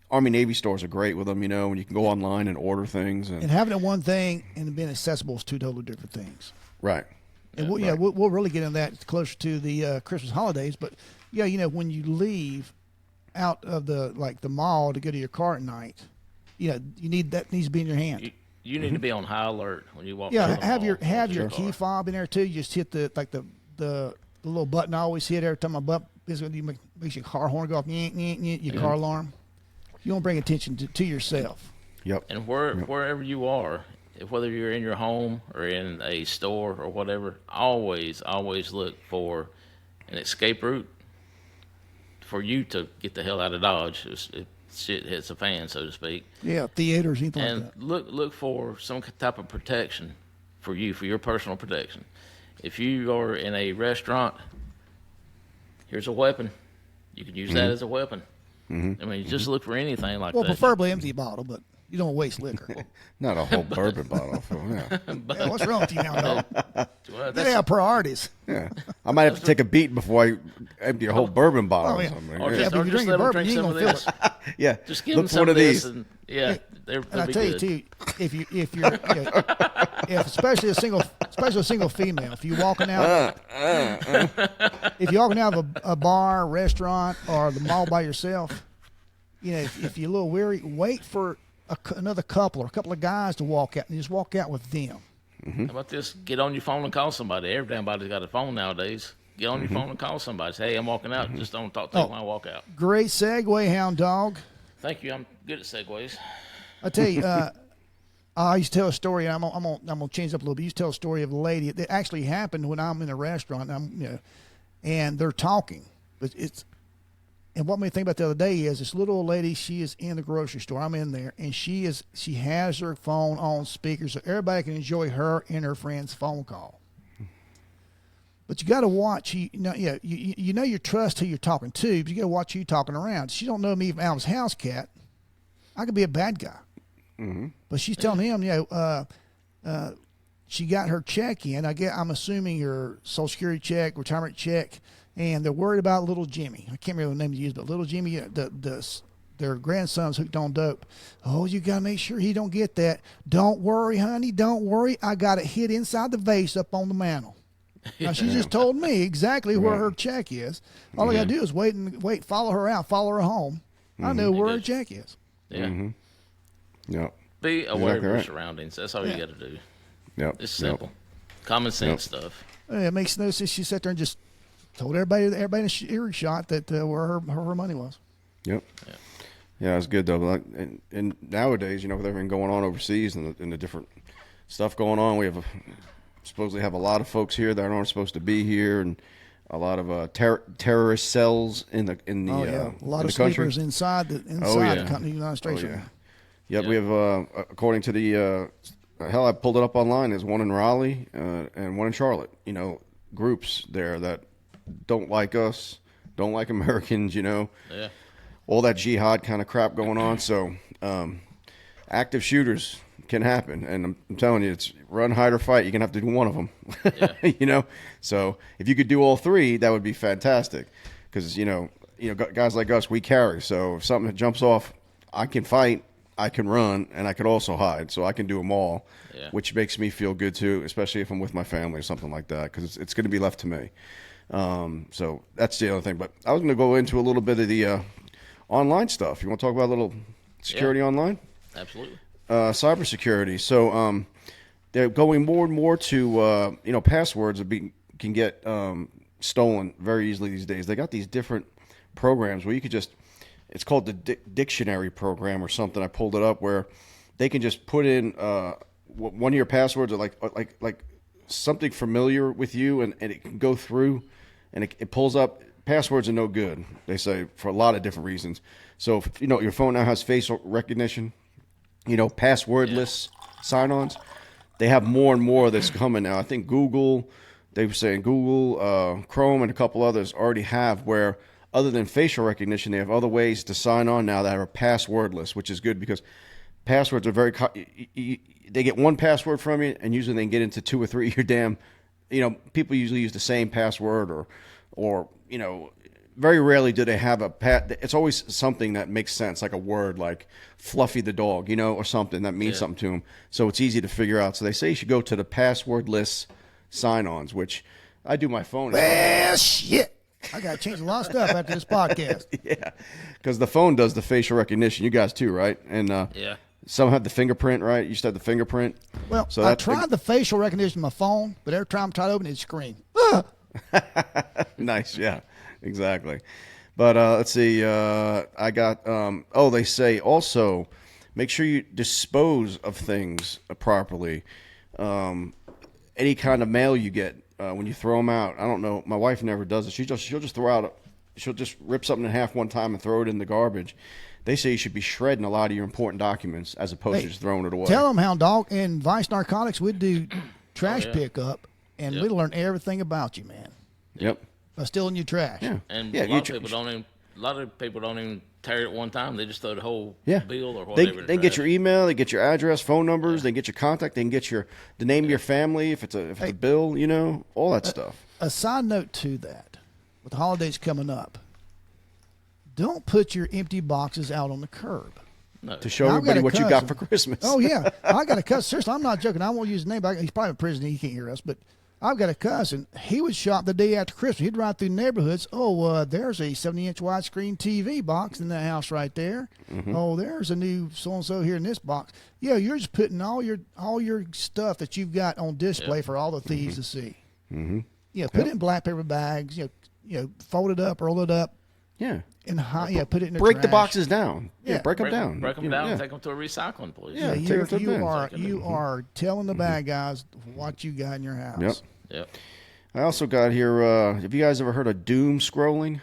Army Navy stores are great with them. And you can go online and order things. And having it one thing and being accessible is two totally different things. Right. And we'll really get into that closer to the Christmas holidays, but. Yeah, when you leave out of the mall to go to your car at night, that needs to be in your hand. You need to be on high alert when you walk. Yeah, have your key fob in there too. You just hit the little button I always hit every time my butt makes your car horn go off. Your car alarm. You don't bring attention to yourself. Yep. And wherever you are, whether you're in your home or in a store or whatever, always look for an escape route. For you to get the hell out of Dodge, shit hits a fan, so to speak. Yeah, theaters, anything like that. And look for some type of protection for you, for your personal protection. If you are in a restaurant, here's a weapon. You can use that as a weapon. I mean, just look for anything like that. Well, preferably empty bottle, but you don't waste liquor. Not a whole bourbon bottle. Yeah, what's wrong with you now, dog? They have priorities. Yeah, I might have to take a beat before I empty a whole bourbon bottle. Oh, yeah. Or something. Or Yeah, just, but or if you just drink let them bourbon, drink you some ain't of gonna this. Yeah, Just give look them for some one of of this, these. and they'll And I be tell good. you too, if you're if especially a single female, if you're walking out of a bar, restaurant, or the mall by yourself, if you're a little weary, wait for another couple or a couple of guys to walk out, and just walk out with them. How about this? Get on your phone and call somebody. Everybody's got a phone nowadays. Get on your phone and call somebody. Say, hey, I'm walking out. Just don't talk to me when I walk out. Great segue, Hound Dog. Thank you. I'm good at segues. I tell you, I used to tell a story, and I'm gonna change it up a little bit. I used to tell a story of a lady that actually happened when I'm in a restaurant, and they're talking, but and what made me think about the other day is this little old lady. She is in the grocery store. I'm in there, and she has her phone on speaker so everybody can enjoy her and her friend's phone call. But you got to watch. You know you trust who you're talking to, but you got to watch who you're talking around. She don't know me from Adam's house cat. I could be a bad guy. Mm-hmm. But she's telling him, she got her check in. I'm assuming her Social Security check, retirement check, and they're worried about little Jimmy. I can't remember the name to use, but little Jimmy, their grandson's hooked on dope. Oh, you got to make sure he don't get that. Don't worry, honey. Don't worry. I got it hid inside the vase up on the mantle. Now, she just told me exactly where her check is. All I got to do is wait, follow her out, follow her home. I know where her check is. Yeah. Mm-hmm. Yep. Be aware of your right. surroundings. That's all you got to do. Yep. It's simple. Common sense stuff. It makes no sense. She sat there and just told everybody in the earshot that where her money was. Yep. Yeah, it's good though. And nowadays, with everything going on overseas and the different stuff going on, we supposedly have a lot of folks here that aren't supposed to be here, and a lot of terrorist cells in the a lot in of the country. sleepers inside the country, United States. Oh, yeah. Yep, we have, according to the, I pulled it up online, there's one in Raleigh and one in Charlotte, groups there that don't like us, don't like Americans, Yeah. all that jihad kind of crap going on. So active shooters can happen. And I'm telling you, it's run, hide, or fight. You're going to have to do one of them, Yeah. So if you could do all three, that would be fantastic. Because, guys like us, we carry. So if something jumps off, I can fight. I can run, and I can also hide, so I can do them all, which makes me feel good too, especially if I'm with my family or something like that, because it's going to be left to me. So that's the other thing. But I was going to go into a little bit of the online stuff. You want to talk about a little security online? Absolutely. Cybersecurity. So they're going more and more to, passwords can get stolen very easily these days. They got these different programs where you could just, it's called the dictionary program or something. I pulled it up where they can just put in one of your passwords or like something familiar with you, and it can go through, and it pulls up. Passwords are no good, they say, for a lot of different reasons. So if, your phone now has facial recognition, passwordless sign-ons. They have more and more that's coming now. I think Google, they were saying Google, Chrome, and a couple others already have where, other than facial recognition, they have other ways to sign on now that are passwordless, which is good because passwords are they get one password from you, and usually they can get into two or three of your damn, people usually use the same password or very rarely do they have it's always something that makes sense, like a word like Fluffy the dog, or something that means something to them. So it's easy to figure out. So they say you should go to the passwordless sign-ons, which I do my phone. Well, shit. I got to change a lot of stuff after this podcast. Yeah, because the phone does the facial recognition. You guys too, right? And some have the fingerprint, right? You used to have the fingerprint. Well, so I tried the facial recognition on my phone, but every time I try to open it, it screams. Nice, yeah, exactly. But let's see. I got. They say also make sure you dispose of things properly. Any kind of mail you get. When you throw them out, I don't know. My wife never does it. She'll just throw out. She'll just rip something in half one time and throw it in the garbage. They say you should be shredding a lot of your important documents as opposed to just throwing it away. Tell them, Hound Dog, and Vice Narcotics, we'd do trash pickup, and we'd learn everything about you, man. Yep. By stealing your trash. Yeah. And a lot of people don't even tear it one time. They just throw the whole bill or whatever. They get your email, they get your address, phone numbers, they get your contact, they can get the name of your family if it's a bill, all that stuff. A side note to that, with the holidays coming up, don't put your empty boxes out on the curb. No. To show everybody what you got for Christmas. Oh, yeah. I got a cousin. Seriously, I'm not joking. I won't use his name. He's probably in prison. He can't hear us. But I've got a cousin. He would shop the day after Christmas. He'd ride through neighborhoods. Oh, there's a 70-inch widescreen TV box in that house right there. Mm-hmm. Oh, there's a new so-and-so here in this box. Yeah, you're just putting all your stuff that you've got on display for all the thieves to see. Mm-hmm. Yeah, put it in black paper bags. Fold it up, roll it up, Yeah. Put it in the Break the trash. boxes down. Yeah. Break them down. Break them You know, down and yeah. take them to a recycling place. Yeah. Yeah, take it to the you bins. are telling the bad guys what you got in your house. Yep. Yep. I also got here, have you guys ever heard of doom scrolling?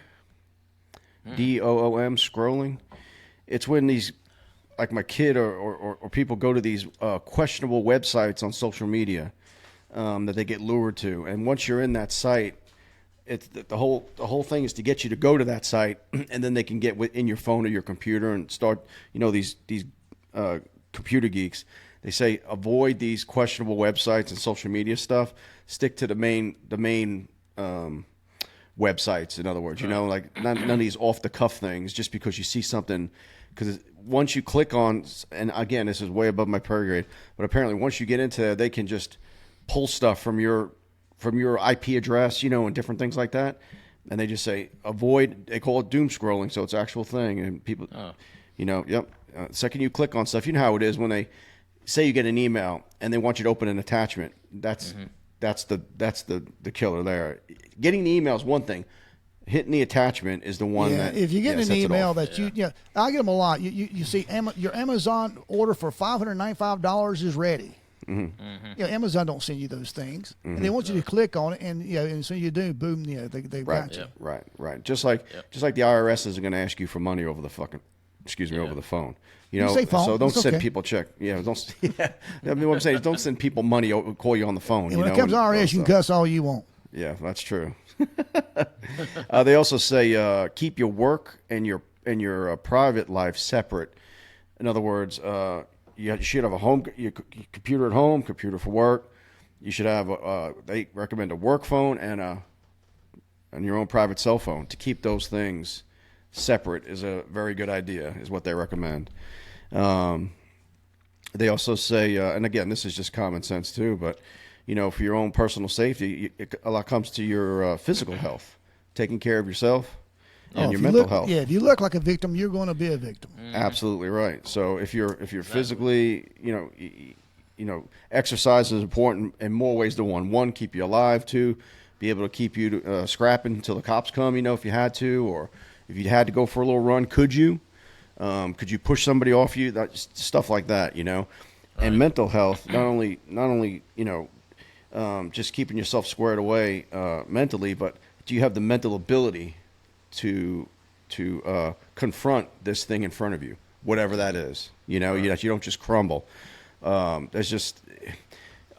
DOOM scrolling. It's when these, like my kid or people go to these questionable websites on social media that they get lured to. And once you're in that site, it's the whole thing is to get you to go to that site, and then they can get in your phone or your computer and start, these computer geeks. They say avoid these questionable websites and social media stuff. Stick to the main websites. In other words, like none of these off the cuff things just because you see something. Because once you click on, and again, this is way above my pay grade, but apparently once you get into it, they can just pull stuff from your IP address, and different things like that. And they just say avoid. They call it doom scrolling, so it's an actual thing. And people, yep. Second you click on stuff, you know how it is when they say you get an email and they want you to open an attachment. That's the killer there. Getting the email is one thing. Hitting the attachment is the one that. If you get an email that Yeah. I get them a lot. You see, your Amazon order for $595 is ready. Amazon don't send you those things, and they want you to click on it, and and so you do, boom, they got you. Right. Just like the IRS isn't going to ask you for money over the over the phone. say phone. So don't It's send okay. people check. Yeah, don't. Yeah, I mean, what I'm saying is don't send people money. Call you on the phone. And when it comes to IRS, you can cuss all you want. Yeah, that's true. They also say keep your work and your private life separate. In other words, you should have your computer at home, computer for work. You should have they recommend a work phone and your own private cell phone. To keep those things separate is a very good idea, is what they recommend. They also say, and again, this is just common sense too, but for your own personal safety, a lot comes to your physical health, taking care of yourself and your mental health. Yeah, if you look like a victim, you're going to be a victim. Absolutely right. So if you're physically, exercise is important in more ways than one. One, keep you alive. Two, be able to keep you scrapping until the cops come. If you had to, or if you had to go for a little run, could you? Could you push somebody off you? Stuff like that. And mental health, not only just keeping yourself squared away mentally, but do you have the mental ability to confront this thing in front of you, whatever that is? You don't just crumble. There's just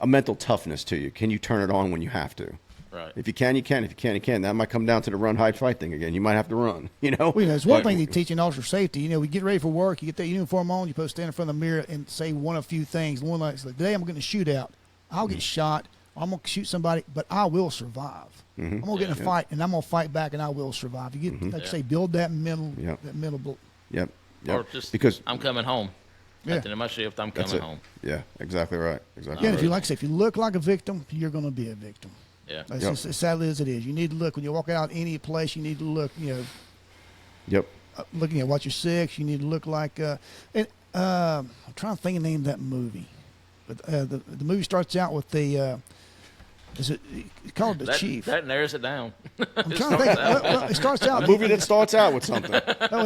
a mental toughness to you. Can you turn it on when you have to? Right. If you can, you can. If you can't, you can. That might come down to the run, hide, fight thing again. You might have to run. There's one thing they teach in officer safety. We get ready for work. You get that uniform on. You're supposed to stand in front of the mirror and say one of a few things. One like, today I'm going to shoot out. I'll get shot. I'm going to shoot somebody, but I will survive. I'm going to get in a fight, and I'm going to fight back, and I will survive. You get, like I say, build that mental. Yep. Or just because I'm coming home. Yeah. At the end of my shift, I'm coming home. Yeah, exactly right. Exactly. Yeah, right. if you look like a victim, you're going to be a victim. Yeah. That's just as sadly as it is. You need to look when you walk out any place. You need to look. Yep. Looking at what you're sick. You need to look like. I'm trying to think of the name of that movie, but the movie starts out with the. Is it called The Chief? That narrows it down. I'm trying to think. Well, it starts out. A movie that starts out with something.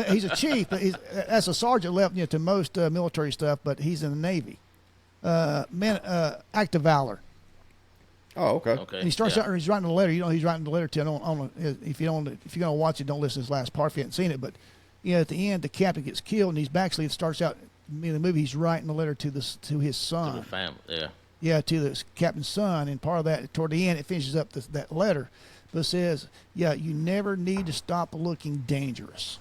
He's a chief, but as a sergeant left to most military stuff, but he's in the Navy. Act of Valor. Oh, okay. And he starts out, or he's writing a letter. He's writing the letter to. If you're gonna watch it, don't listen to this last part if you haven't seen it. But at the end, the captain gets killed, and it starts out in the movie. He's writing a letter to his son. To the family, yeah. Yeah, to the captain's son, and part of that toward the end, it finishes up that letter, but it says, "Yeah, you never need to stop looking dangerous."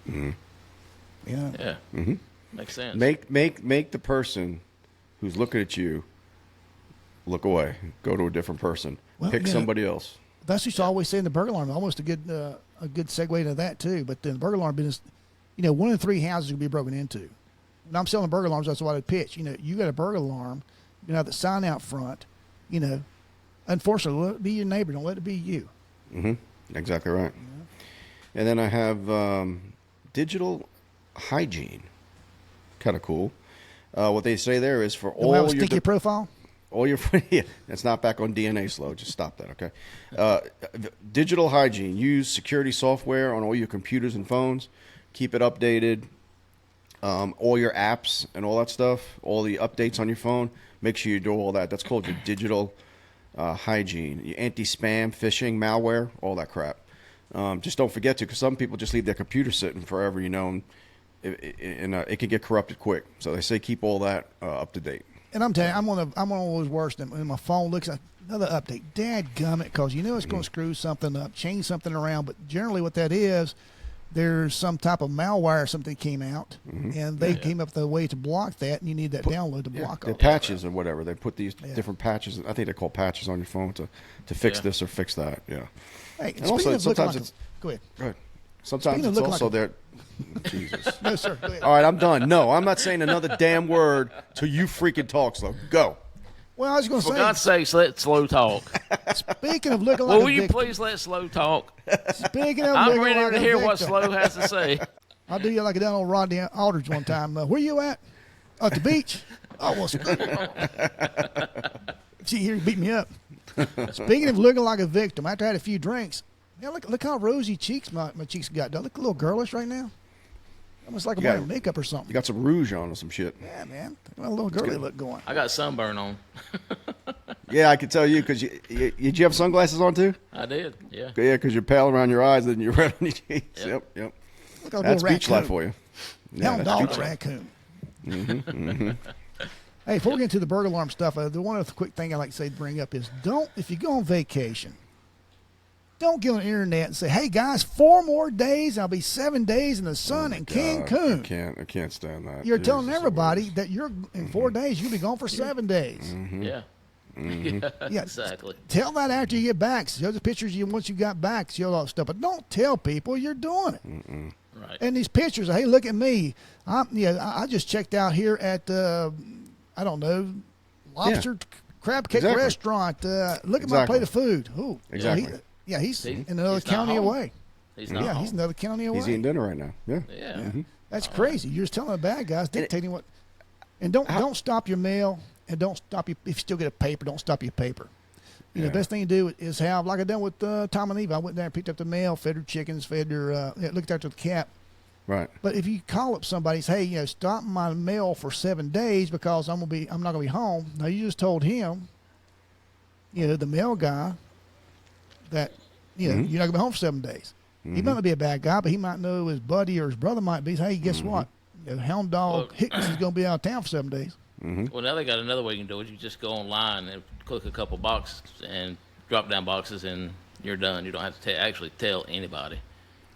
Mm-hmm. Yeah. Yeah. Mm-hmm. Makes sense. Make the person who's looking at you look away. Go to a different person. Well, Pick somebody else. That's what you always say in the burglar alarm. Almost a good segue to that too. But the burglar alarm business, 1 in 3 houses will be broken into. When I'm selling burglar alarms, that's what I pitch. You got a burglar alarm, have the sign out front. Unfortunately, let it be your neighbor. Don't let it be you. Mm-hmm. Exactly right. And then I have digital hygiene. Kind of cool. What they say there is for all Have a your sticky profile. all your yeah, it's not back on DNA slow. Just stop that, okay? Digital hygiene. Use security software on all your computers and phones. Keep it updated. All your apps and all that stuff, all the updates on your phone. Make sure you do all that. That's called your digital hygiene. Your anti-spam, phishing, malware, all that crap. Just don't forget to, because some people just leave their computer sitting forever, you know, and it can get corrupted quick. So they say keep all that up to date. And I'm telling you, I'm one of those worst. And my phone looks like another update. Dadgummit, because you know it's going to screw something up, change something around. But generally, what that is, there's some type of malware or something came out, and they came up with a way to block that, and you need that download to block the all patches or whatever. They put these different patches. I think they're called patches on your phone to fix this or fix that. Yeah. Hey, and also sometimes it's go ahead. Go ahead. Sometimes it's also there. Jesus. No, sir. Go ahead. All right, I'm done. No, I'm not saying another damn word till you freaking talk slow. Go. Well, I was going to For say, God's sakes, let Slow talk. speaking of looking like Will a you victim, please let Slow talk? speaking of I'm looking ready like to a hear what victim, Slow has to say. I'll do you like I done on Rodney Aldridge one time. Where you at? At the beach? Oh, well, see, here he beat me up. Speaking of looking like a victim, after I had a few drinks, now look how rosy cheeks my cheeks got. Do I look a little girlish right now? Almost like I'm wearing makeup or something. You got some rouge on or some shit. Yeah, man. Got a little girly look going. I got sunburn on. Yeah, I can tell you, because did you have sunglasses on too? I did, yeah. Yeah, because you're pale around your eyes and you're red on your cheeks. Yep. Look like a That's little beach life raccoon. for you. Yeah, Hound that's Dog beach life. raccoon. Hey, before we get into the burglar alarm stuff, the one other quick thing I like to say to bring up is if you go on vacation, don't get on the internet and say, hey guys, 4 more days, I'll be 7 days in the sun in Cancun. I can't stand that. You're Jesus, telling it's everybody the that you're in 4 days, you'll be gone for 7 days. Yeah. Yeah, Exactly. tell that after you get back. Show the pictures you once you got back. Show all that stuff, but don't tell people you're doing it. Right. And these pictures, hey, look at me. I just checked out here at I don't know, lobster crab cake Exactly. restaurant. Look at my plate of food. Ooh, Exactly. he's See? in another He's not county home. away. He's not Yeah, home. he's another county away. He's eating dinner right now. Yeah. Yeah. That's crazy. You're just telling the bad guys, dictating what. And don't stop your mail, and don't stop if you still get a paper, don't stop your paper. You know, the best thing to do is have, like I done with Tom and Eve. I went there and picked up the mail, fed her chickens, fed her, looked after the cat. Right. But if you call up somebody, say, hey, stop my mail for 7 days because I'm not gonna be home. Now you just told him, the mail guy, that you're not gonna be home for 7 days. He might not be a bad guy, but he might know his buddy or his brother might be. Hey, guess what? Hound Dog Hickens is gonna be out of town for 7 days. Well, now they got another way you can do it. You just go online and click a couple boxes and drop down boxes, and you're done. You don't have to actually tell anybody.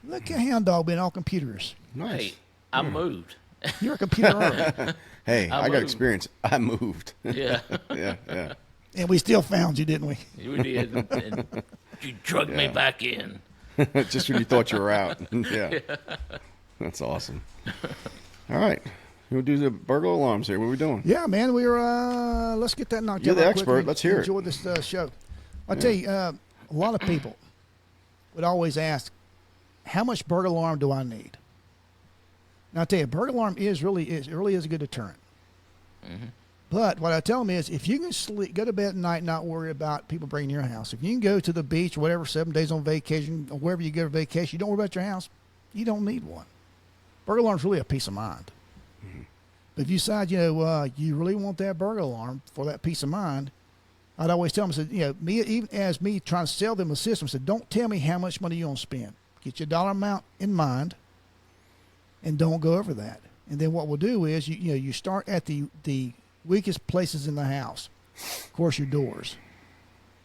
Look at Hound Dog being all computers. Nice. Hey, I moved. You're a computer, Hey, I got moved. experience. I moved. Yeah, yeah. and we still found you, didn't we? you did. And you drugged me back in. Just when you thought you were out. Yeah. That's awesome. All right. We'll do the burglar alarms here. What are we doing? Yeah, man, we were. Let's get that knocked You're out. the real quick expert. and Let's hear it. Enjoy this show. I'll tell you, a lot of people would always ask, "How much burglar alarm do I need?" Now, I'll tell you, burglar alarm really is a good deterrent. But what I tell them is, if you can go to bed at night, not worry about people breaking your house. If you can go to the beach or whatever, 7 days on vacation, or wherever you go to vacation, you don't worry about your house. You don't need one. Burglar alarm's really a peace of mind. But if you decide, you really want that burglar alarm for that peace of mind, I'd always tell them, even as me trying to sell them a system, said, don't tell me how much money you're going to spend. Get your dollar amount in mind, and don't go over that. And then what we'll do is, you start at the weakest places in the house. Of course, your doors.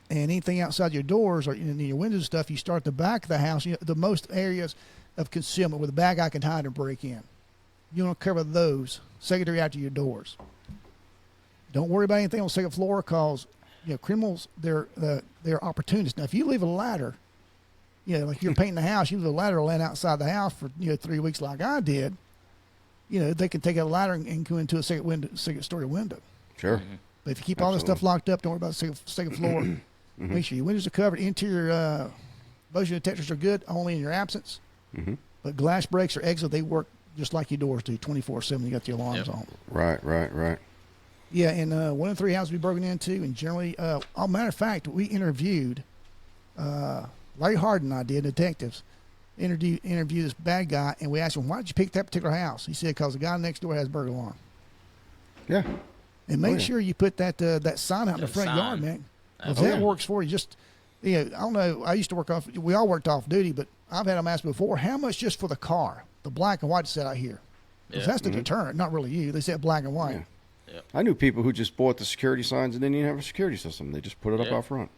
And anything outside your doors or in your windows and stuff, you start at the back of the house, the most areas of concealment where the bad guy can hide and break in. You want to cover those secondary after your doors. Don't worry about anything on the second floor because criminals, they're opportunists. Now, if you leave a ladder, like you're painting the house, you leave a ladder laying outside the house for 3 weeks like I did. They can take a ladder and go into a second story window. Sure. But if you keep all this stuff locked up, don't worry about the second floor. Make sure your windows are covered. Interior motion detectors are good, only in your absence. But glass breaks or exit, they work just like your doors do, 24/7. You got the alarms on. Right. Yeah, and one of the 3 houses we broken into, and generally, matter of fact, we interviewed, Larry Harden and I did, detectives, interview this bad guy, and we asked him, why did you pick that particular house? He said, because the guy next door has a burglar alarm. Yeah. And make sure you put that sign out in the front yard, man. If that works for you, just, I don't know, I used to we all worked off duty, but I've had them ask before, how much just for the car, the black and white set out here? Because that's the deterrent, not really you. They said black and white. Yeah. Yep. I knew people who just bought the security signs and didn't even have a security system. They just put it up out front.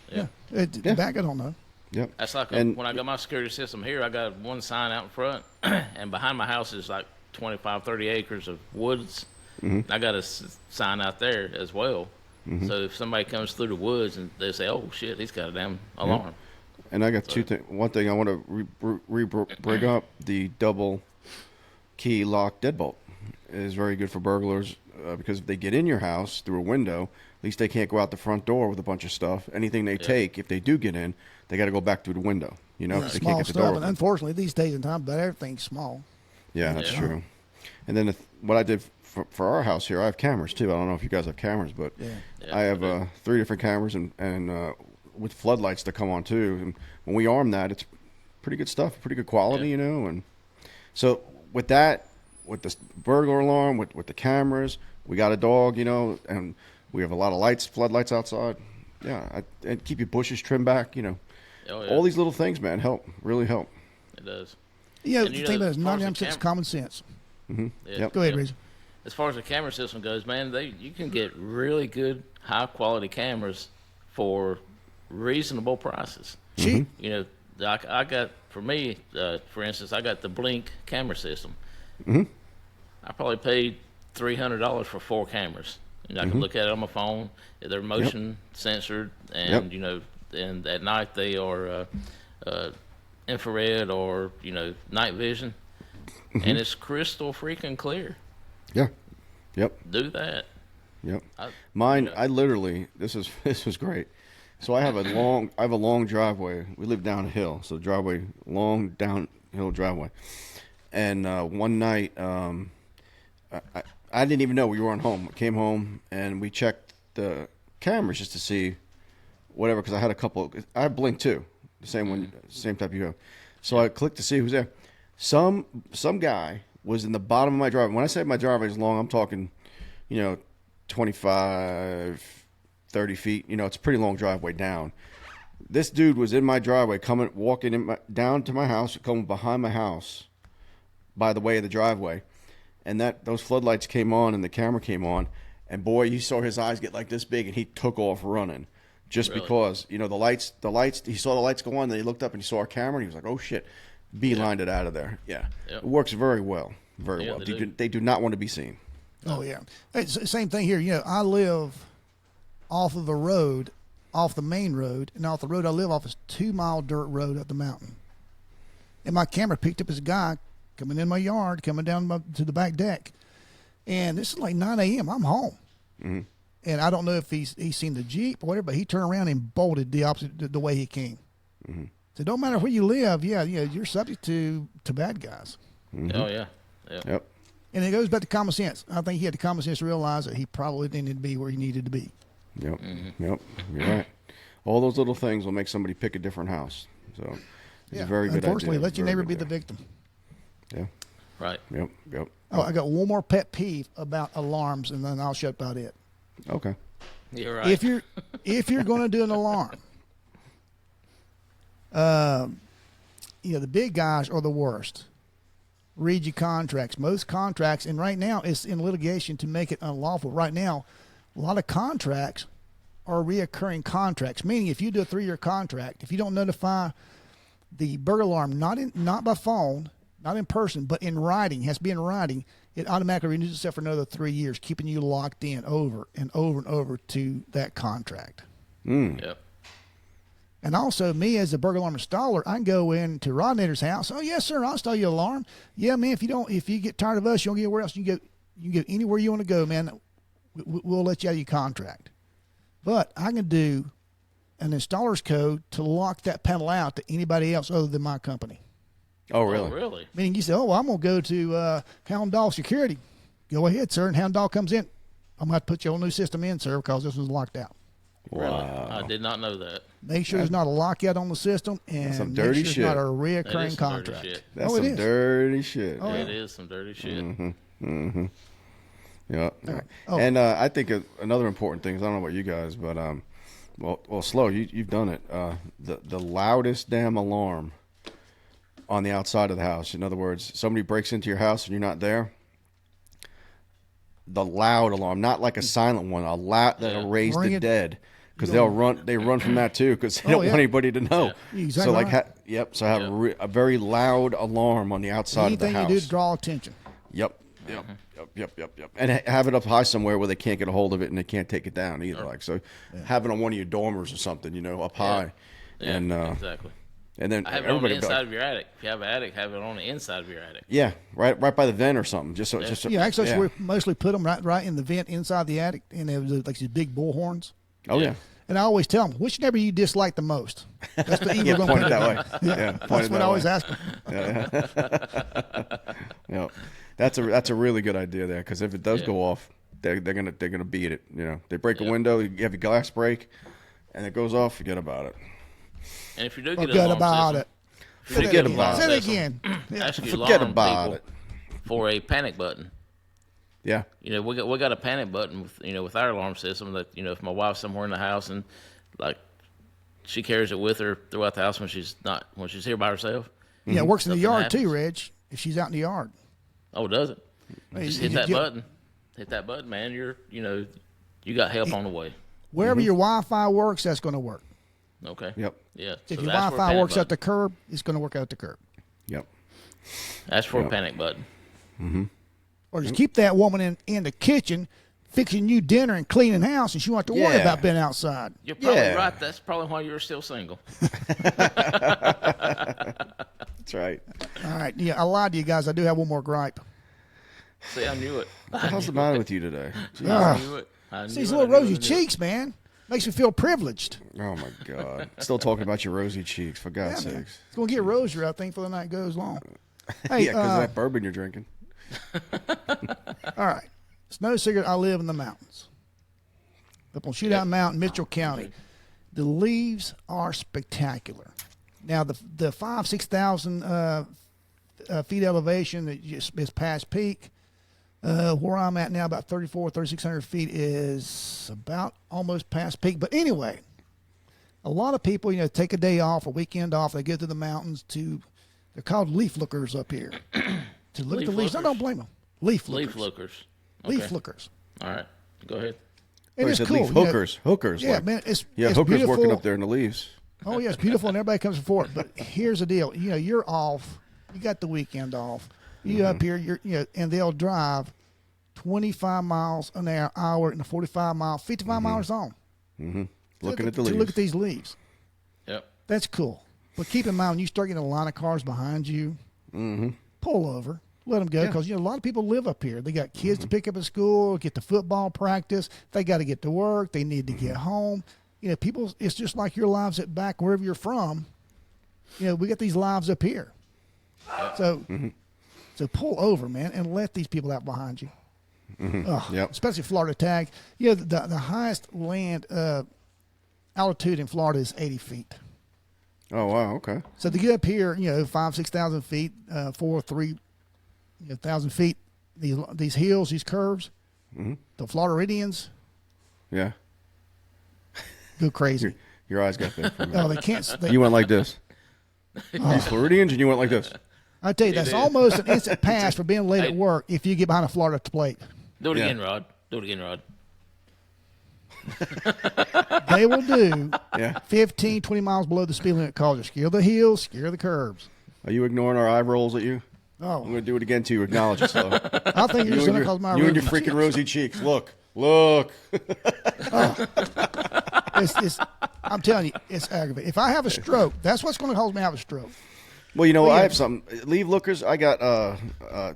Yeah. Back, I don't know. Yep. That's like when I got my security system here, I got one sign out in front, and behind my house is like 25, 30 acres of woods. Mm-hmm. I got a sign out there as well. Mm-hmm. So if somebody comes through the woods and they say, oh, shit, he's got a damn alarm. Yep. And I got two things. One thing I want to bring up, the double key lock deadbolt is very good for burglars. Because if they get in your house through a window, at least they can't go out the front door with a bunch of stuff. Anything they take, if they do get in, they got to go back through the window. They small can't get the stuff. door And open. unfortunately, these days and time, but everything's small. Yeah, that's true. And then what I did for our house here, I have cameras too. I don't know if you guys have cameras, but I have 3 different cameras and with floodlights that come on too. And when we arm that, it's pretty good stuff, pretty good quality, And so with that, with the burglar alarm, with the cameras, we got a dog, and we have a lot of lights, floodlights outside. Yeah, and keep your bushes trimmed back, All these little things, man, really help. It does. Yeah, the thing about it is 99% common sense. Mm-hmm. Yeah. Yep. Go ahead, Rizzo. As far as the camera system goes, man, you can get really good, high-quality cameras for reasonable prices. Cheap. I got, for me, for instance, I got the Blink camera system. Mm-hmm. I probably paid $300 for 4 cameras. And I can look at it on my phone. They're motion censored, and and at night they are infrared or night vision, and it's crystal freaking clear. Yeah. Yep. Do that. Yep. Mine, I literally, this was great. So I have a long driveway. We live down a hill, so long downhill driveway. And one night, I didn't even know we weren't home. I came home and we checked the cameras just to see whatever, because I had a couple. I have Blink too, the same one, same type you have. So I clicked to see who's there. Some guy was in the bottom of my driveway. When I say my driveway is long, I'm talking, 25, 30 feet. It's a pretty long driveway down. This dude was in my driveway, walking down to my house, coming behind my house, by the way of the driveway, and those floodlights came on and the camera came on, and boy, you saw his eyes get like this big, and he took off running, just because the lights. He saw the lights go on, then he looked up and he saw our camera, and he was like, "Oh shit!" Beelined it out of there. Yeah, it works very well, very well. They do not want to be seen. Oh yeah, it's the same thing here. I live off of the road, off the main road, and off the road I live off is 2-mile dirt road up the mountain, and my camera picked up this guy coming in my yard, coming down to the back deck. And this is like 9 a.m. I'm home. Mm-hmm. And I don't know if he's seen the Jeep or whatever, but he turned around and bolted the opposite the way he came. Mm-hmm. So it don't matter where you live, you're subject to bad guys. Mm-hmm. Oh, yeah. Yep. And it goes back to common sense. I think he had the common sense to realize that he probably didn't need to be where he needed to be. Yep. Mm-hmm. Yep. You're right. All those little things will make somebody pick a different house. So it's a very good idea. Unfortunately, let your neighbor be the victim. Yeah. Right. Yep. Oh, I got one more pet peeve about alarms, and then I'll shut about it. Okay. You're right. If you're going to do an alarm, the big guys are the worst. Read your contracts. Most contracts, and right now it's in litigation to make it unlawful. Right now, a lot of contracts are reoccurring contracts, meaning if you do a 3-year contract, if you don't notify the burglar alarm, not by phone, not in person, but in writing, has to be in writing, it automatically renews itself for another 3 years, keeping you locked in over and over and over to that contract. Yep. And also, me as a burglar alarm installer, I can go into Rodinator's house. Oh, yes, sir, I'll install your alarm. Yeah, man, if you get tired of us, you don't get where else. You can go anywhere you want to go, man. We'll let you out of your contract. But I can do an installer's code to lock that panel out to anybody else other than my company. Oh, really? Oh, really? Meaning you say, I'm going to go to Hound Dog Security. Go ahead, sir. And Hound Dog comes in, I'm going to have to put your new system in, sir, because this one's locked out. Really? Wow. I did not know that. Make sure there's not a lockout on the system, and some make dirty sure shit. it's not a That reoccurring is some dirty contract. shit. That's Oh, it some is. dirty shit. Oh, Yeah, yeah. it is some dirty shit. Yeah. Oh. And I think another important thing is, I don't know about you guys, but well, SLO, you've done it. The loudest damn alarm on the outside of the house. In other words, somebody breaks into your house and you're not there. The loud alarm, not like a silent one, a loud that'll raise Ring the it. dead, because they run from that too, because they Oh, don't yeah. want anybody to know. You're exactly So like, right. so have a very loud alarm on the outside of the Anything house. you do to draw attention. Yep. And have it up high somewhere where they can't get a hold of it and they can't take it down either. Like, so have it on one of your dormers or something, up high. Yeah, And exactly. and then I have it on the everybody inside of your attic. If you have an attic, have it on the inside of your attic. yeah, right by the vent or something. Just so Yeah, actually, we mostly put them right in the vent inside the attic, and it was like these big bullhorns. Oh yeah. And I always tell them, which neighbor you dislike the most? That's the evil Yeah, going point to it that way. Yeah, point That's it what that I always way. ask them. Yeah, that's a really good idea there, because if it does go off, they're gonna beat it. They break a window, you have a glass break, and it goes off. Forget about it. And if you do get an Forget alarm about system, it. if you do Forget get an about alarm Say it system, again. Yeah. ask your Forget alarm about people it. for a panic button. Yeah. We got a panic button with our alarm system that if my wife's somewhere in the house and like she carries it with her throughout the house when she's here by herself. Yeah, it works in the Something yard too, happens. Reg. If she's out in the yard. Oh, does it? Hey, Just hit you- that you- button. Hit that button, man. You got help on the way. Wherever your Wi-Fi works, that's going to work. Okay. Yep. Yeah. If so your that's for a Wi-Fi panic works at button. the curb, it's going to work out at the curb. Yep. That's for a panic button. Or just keep that woman in the kitchen fixing you dinner and cleaning house, and she won't have to worry Yeah. about being outside. You're probably Yeah. right. That's probably why you're still single. That's right. All right. Yeah, I lied to you guys. I do have one more gripe. See, I knew it. What's the matter with you today? I knew it. I knew These it. little I knew it. rosy I knew it. cheeks, man. Makes me feel privileged. Oh my God! Still talking about your rosy cheeks, for God's Yeah, man. sakes. It's going to get rosier, I think, for the night goes long. Hey, Yeah, because of that bourbon you're drinking. all right. It's no secret I live in the mountains. Up on Shootout Mountain, Mitchell County. The leaves are spectacular. Now, the 6,000 feet elevation that is past peak. Where I'm at now, about 3,600 feet, is about almost past peak. But anyway, a lot of people, take a day off, a weekend off. They go to the mountains they're called leaf lookers up here. To look at Leaf the leaves. I lookers? don't blame them. Leaf lookers. Leaf lookers. Leaf Okay. lookers. All right. Go ahead. And Oh, you it's said cool. leaf hookers. Hookers. Yeah, like, man. It's hookers beautiful. working up there in the leaves. Oh, yeah, it's beautiful, and everybody comes for it. But here's the deal. You're off. You got the weekend off. You up here, and they'll drive 25 miles an hour in a 55 mile zone. Looking at the to leaves. look at these leaves. Yep. That's cool. But keep in mind, when you start getting a line of cars behind you, pull over. Let them go, because a lot of people live up here. They got kids to pick up at school, get to football practice. They got to get to work. They need to get home. People. It's just like your lives at back wherever you're from. We got these lives up here. So pull over, man, and let these people out behind you. Yep. Especially Florida Tag. The highest land altitude in Florida is 80 feet. Oh wow. Okay. So to get up here, 5,000-6,000 feet, 3,000 feet, these hills, these curves, the Floridians Yeah. go crazy. Your eyes got big. For a minute. No, they can't. You went like this. These Floridians, and you went like this. I tell you, that's almost an instant pass for being late Hey. at work if you get behind a Florida plate. Do it Yeah. again, Rod. Do it again, Rod. They will do Yeah. 15, 20 miles below the speed limit cause you scare the hills, scare the curbs. Are you ignoring our eye rolls at you? I'm Oh, going to do it again to you. Acknowledge it, slow. I think you're just going to cause my you and your rosy freaking cheeks. rosy cheeks. Look. I'm telling you, it's aggravating. If I have a stroke, that's what's going to cause me to have a stroke. Well, yeah. I have something. Leave lookers. I got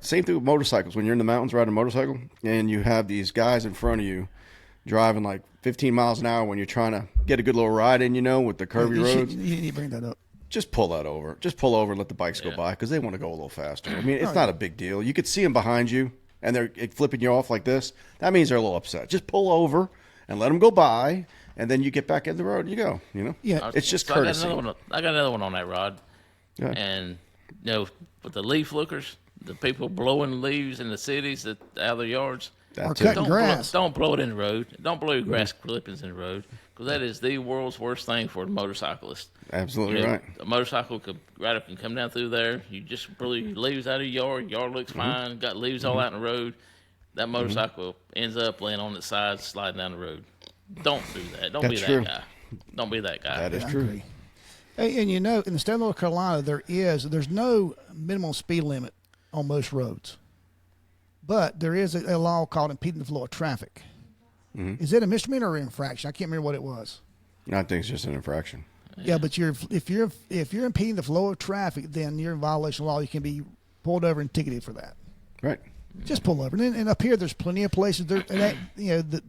same thing with motorcycles. When you're in the mountains riding a motorcycle, and you have these guys in front of you driving like 15 miles an hour when you're trying to get a good little ride in, with the curvy You roads. need to bring that up. Just pull that over. Just pull over and let the bikes go by, because they want to go a little faster. I mean, it's not a big deal. You could see them behind you. and they're flipping you off like this, that means they're a little upset. Just pull over and let them go by, and then you get back in the road and you go. Yeah. It's just So courtesy. I got another one on that, Rod. Yeah. And with the leaf lookers, the people blowing leaves in the cities out of their yards. Or That's it. cutting grass. Don't blow it in the road. Don't blow your grass clippings in the road, because that is the world's worst thing for a motorcyclist. Absolutely right. A motorcycle rider can come down through there. You just blow your leaves out of your yard. Yard looks fine. Got leaves all out in the road. That motorcycle ends up laying on its side, sliding down the road. Don't do that. Don't be That's that true. guy. Don't be that guy. That is I true. agree. Hey, and in the state of North Carolina, there's no minimum speed limit on most roads, but there is a law called impeding the flow of traffic. Is it a misdemeanor or infraction? I can't remember what it was. I think it's just an infraction. Yeah, but if you're impeding the flow of traffic, then you're in violation of law. You can be pulled over and ticketed for that. Right. Just pull over. And up here, there's plenty of places. The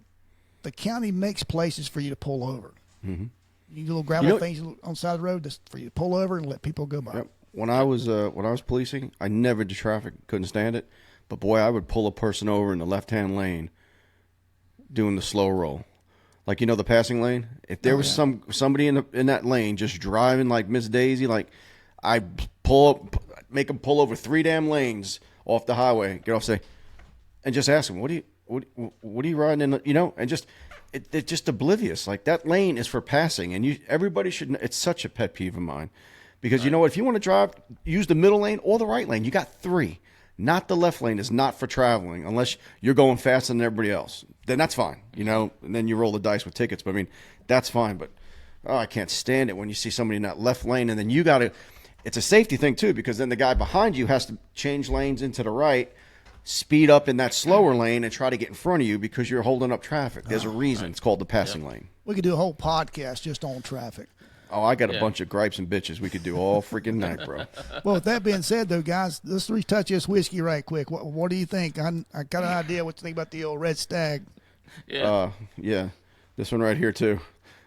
county makes places for you to pull over. Mm-hmm. You little gravel things on the side of the road just for you to pull over and let people go by. Yep. When I was policing, I never did traffic. Couldn't stand it. But boy, I would pull a person over in the left-hand lane, doing the slow roll, like the passing lane. If there was somebody in that lane just driving like Miss Daisy, like I make them pull over 3 damn lanes off the highway, get off, say, and just ask them, what are you riding in? And just. It's just oblivious. Like, that lane is for passing, and everybody should. It's such a pet peeve of mine, because you know what? If you want to drive, use the middle lane or the right lane. You got 3. Not the left lane is not for traveling unless you're going faster than everybody else. Then that's fine, And then you roll the dice with tickets. But I mean, that's fine. But I can't stand it when you see somebody in that left lane, and then you got to. It's a safety thing too, because then the guy behind you has to change lanes into the right, speed up in that slower lane, and try to get in front of you because you're holding up traffic. There's a reason it's called the passing lane. We could do a whole podcast just on traffic. Oh, I got a bunch of gripes and bitches we could do all freaking night, bro. Well, with that being said, though, guys, let's retouch this whiskey right quick. What do you think? I got an idea what you think about the old Red Stag. Yeah. Yeah. This one right here, too,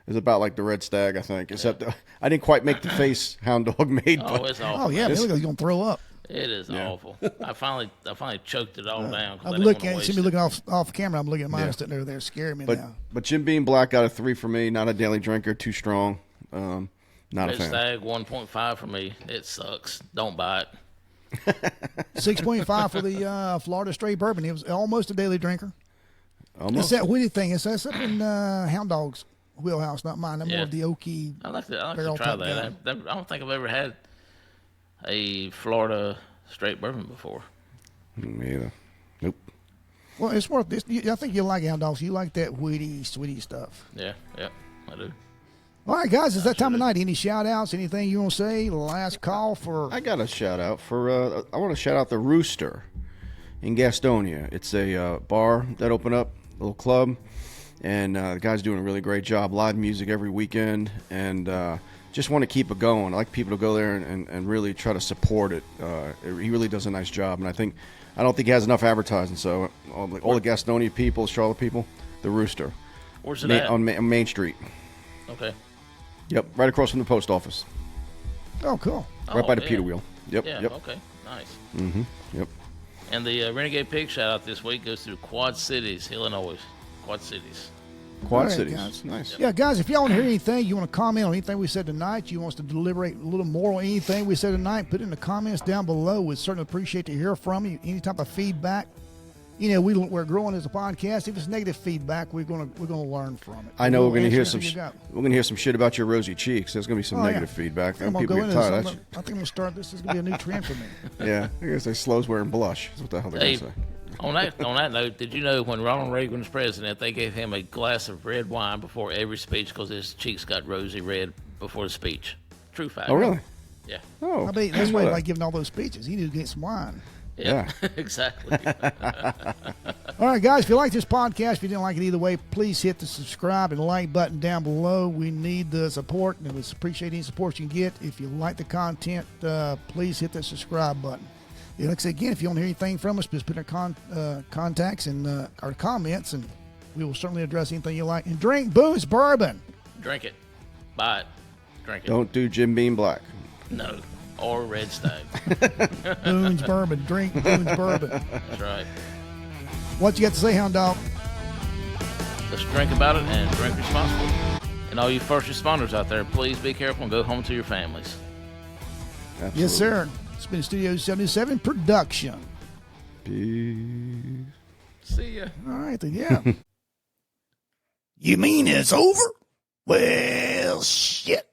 is about like the Red Stag, I think. Except I didn't quite make the face Hound Dog made. Oh, it's awful. Oh, yeah, man, look like he's going to throw up. It is awful. I finally choked it all down. I'm looking. See me looking off camera. I'm looking at mine sitting over there, scaring me now. But Jim Beam Black got a 3 for me. Not a daily drinker. Too strong. Not Red a fan. Stag 1.5 for me. It sucks. Don't buy it. 6.5 for the Florida Straight Bourbon. It was almost a daily drinker. Almost. It's that witty thing. It's up in Hound Dog's wheelhouse, not mine. I'm more of the oaky. I like to barrel try type that. I don't think I've ever had a Florida straight bourbon before. Me either. Nope. Well, it's worth this. I think you like Hound Dogs. You like that witty, sweetie stuff. Yeah, I do. All right, guys, it's that time of night. Any shout-outs, anything you want to say? Last call for... I got a shout-out for... I want to shout out the Rooster in Gastonia. It's a bar that opened up, a little club, and the guy's doing a really great job. Live music every weekend, and just want to keep it going. I like people to go there and really try to support it. He really does a nice job, and I don't think he has enough advertising, so all the Gastonia people, Charlotte people, the Rooster. Where's it at? On Main Street. Okay. Yep, right across from the post office. Oh, cool. Right by the Peter Wheel. Yep, Yeah, yep. okay, nice. Yep. And the Renegade Pig shout-out this week goes through Quad Cities, Illinois. Quad Cities. Quad All right, Cities. guys. Nice. Yeah, guys, if y'all want to hear anything, you want to comment on anything we said tonight, you want us to deliberate a little more on anything we said tonight, put it in the comments down below. We'd certainly appreciate to hear from you. Any type of feedback. We're growing as a podcast. If it's negative feedback, we're gonna learn from it. I know we're gonna hear answer some. anything you got. We're gonna hear some shit about your rosy cheeks. There's gonna be some Oh, yeah. negative feedback. I'm gonna People go get into this. tired. I think I'm gonna start this. This is gonna be a new trend for me. Yeah, I guess they slows wearing blush. That's what the hell they're Hey, gonna say. on that note, did you know when Ronald Reagan was president, they gave him a glass of red wine before every speech because his cheeks got rosy red before the speech? True fact. Oh really? Yeah. Oh, I mean, that's why he like giving all those speeches. He knew to get some wine. Yeah. Exactly. All right, guys, if you like this podcast, if you didn't like it either way, please hit the subscribe and like button down below. We need the support, and we appreciate any support you can get. If you like the content, please hit the subscribe button. Yeah, like I said, again, if you want to hear anything from us, just put in our contacts and our comments, and we will certainly address anything you like. And drink Boone's Bourbon. Drink it. Buy it. Drink it. Don't do Jim Beam Black. No. Or Red Stag. Boone's Bourbon. Drink Boone's Bourbon. That's right. What you got to say, Hound Dog? Let's drink about it and drink responsibly. And all you first responders out there, please be careful and go home to your families. Absolutely. Yes, sir. Spin Studio 77 production. Peace. See ya. All right, then, yeah. You mean it's over? Well, shit.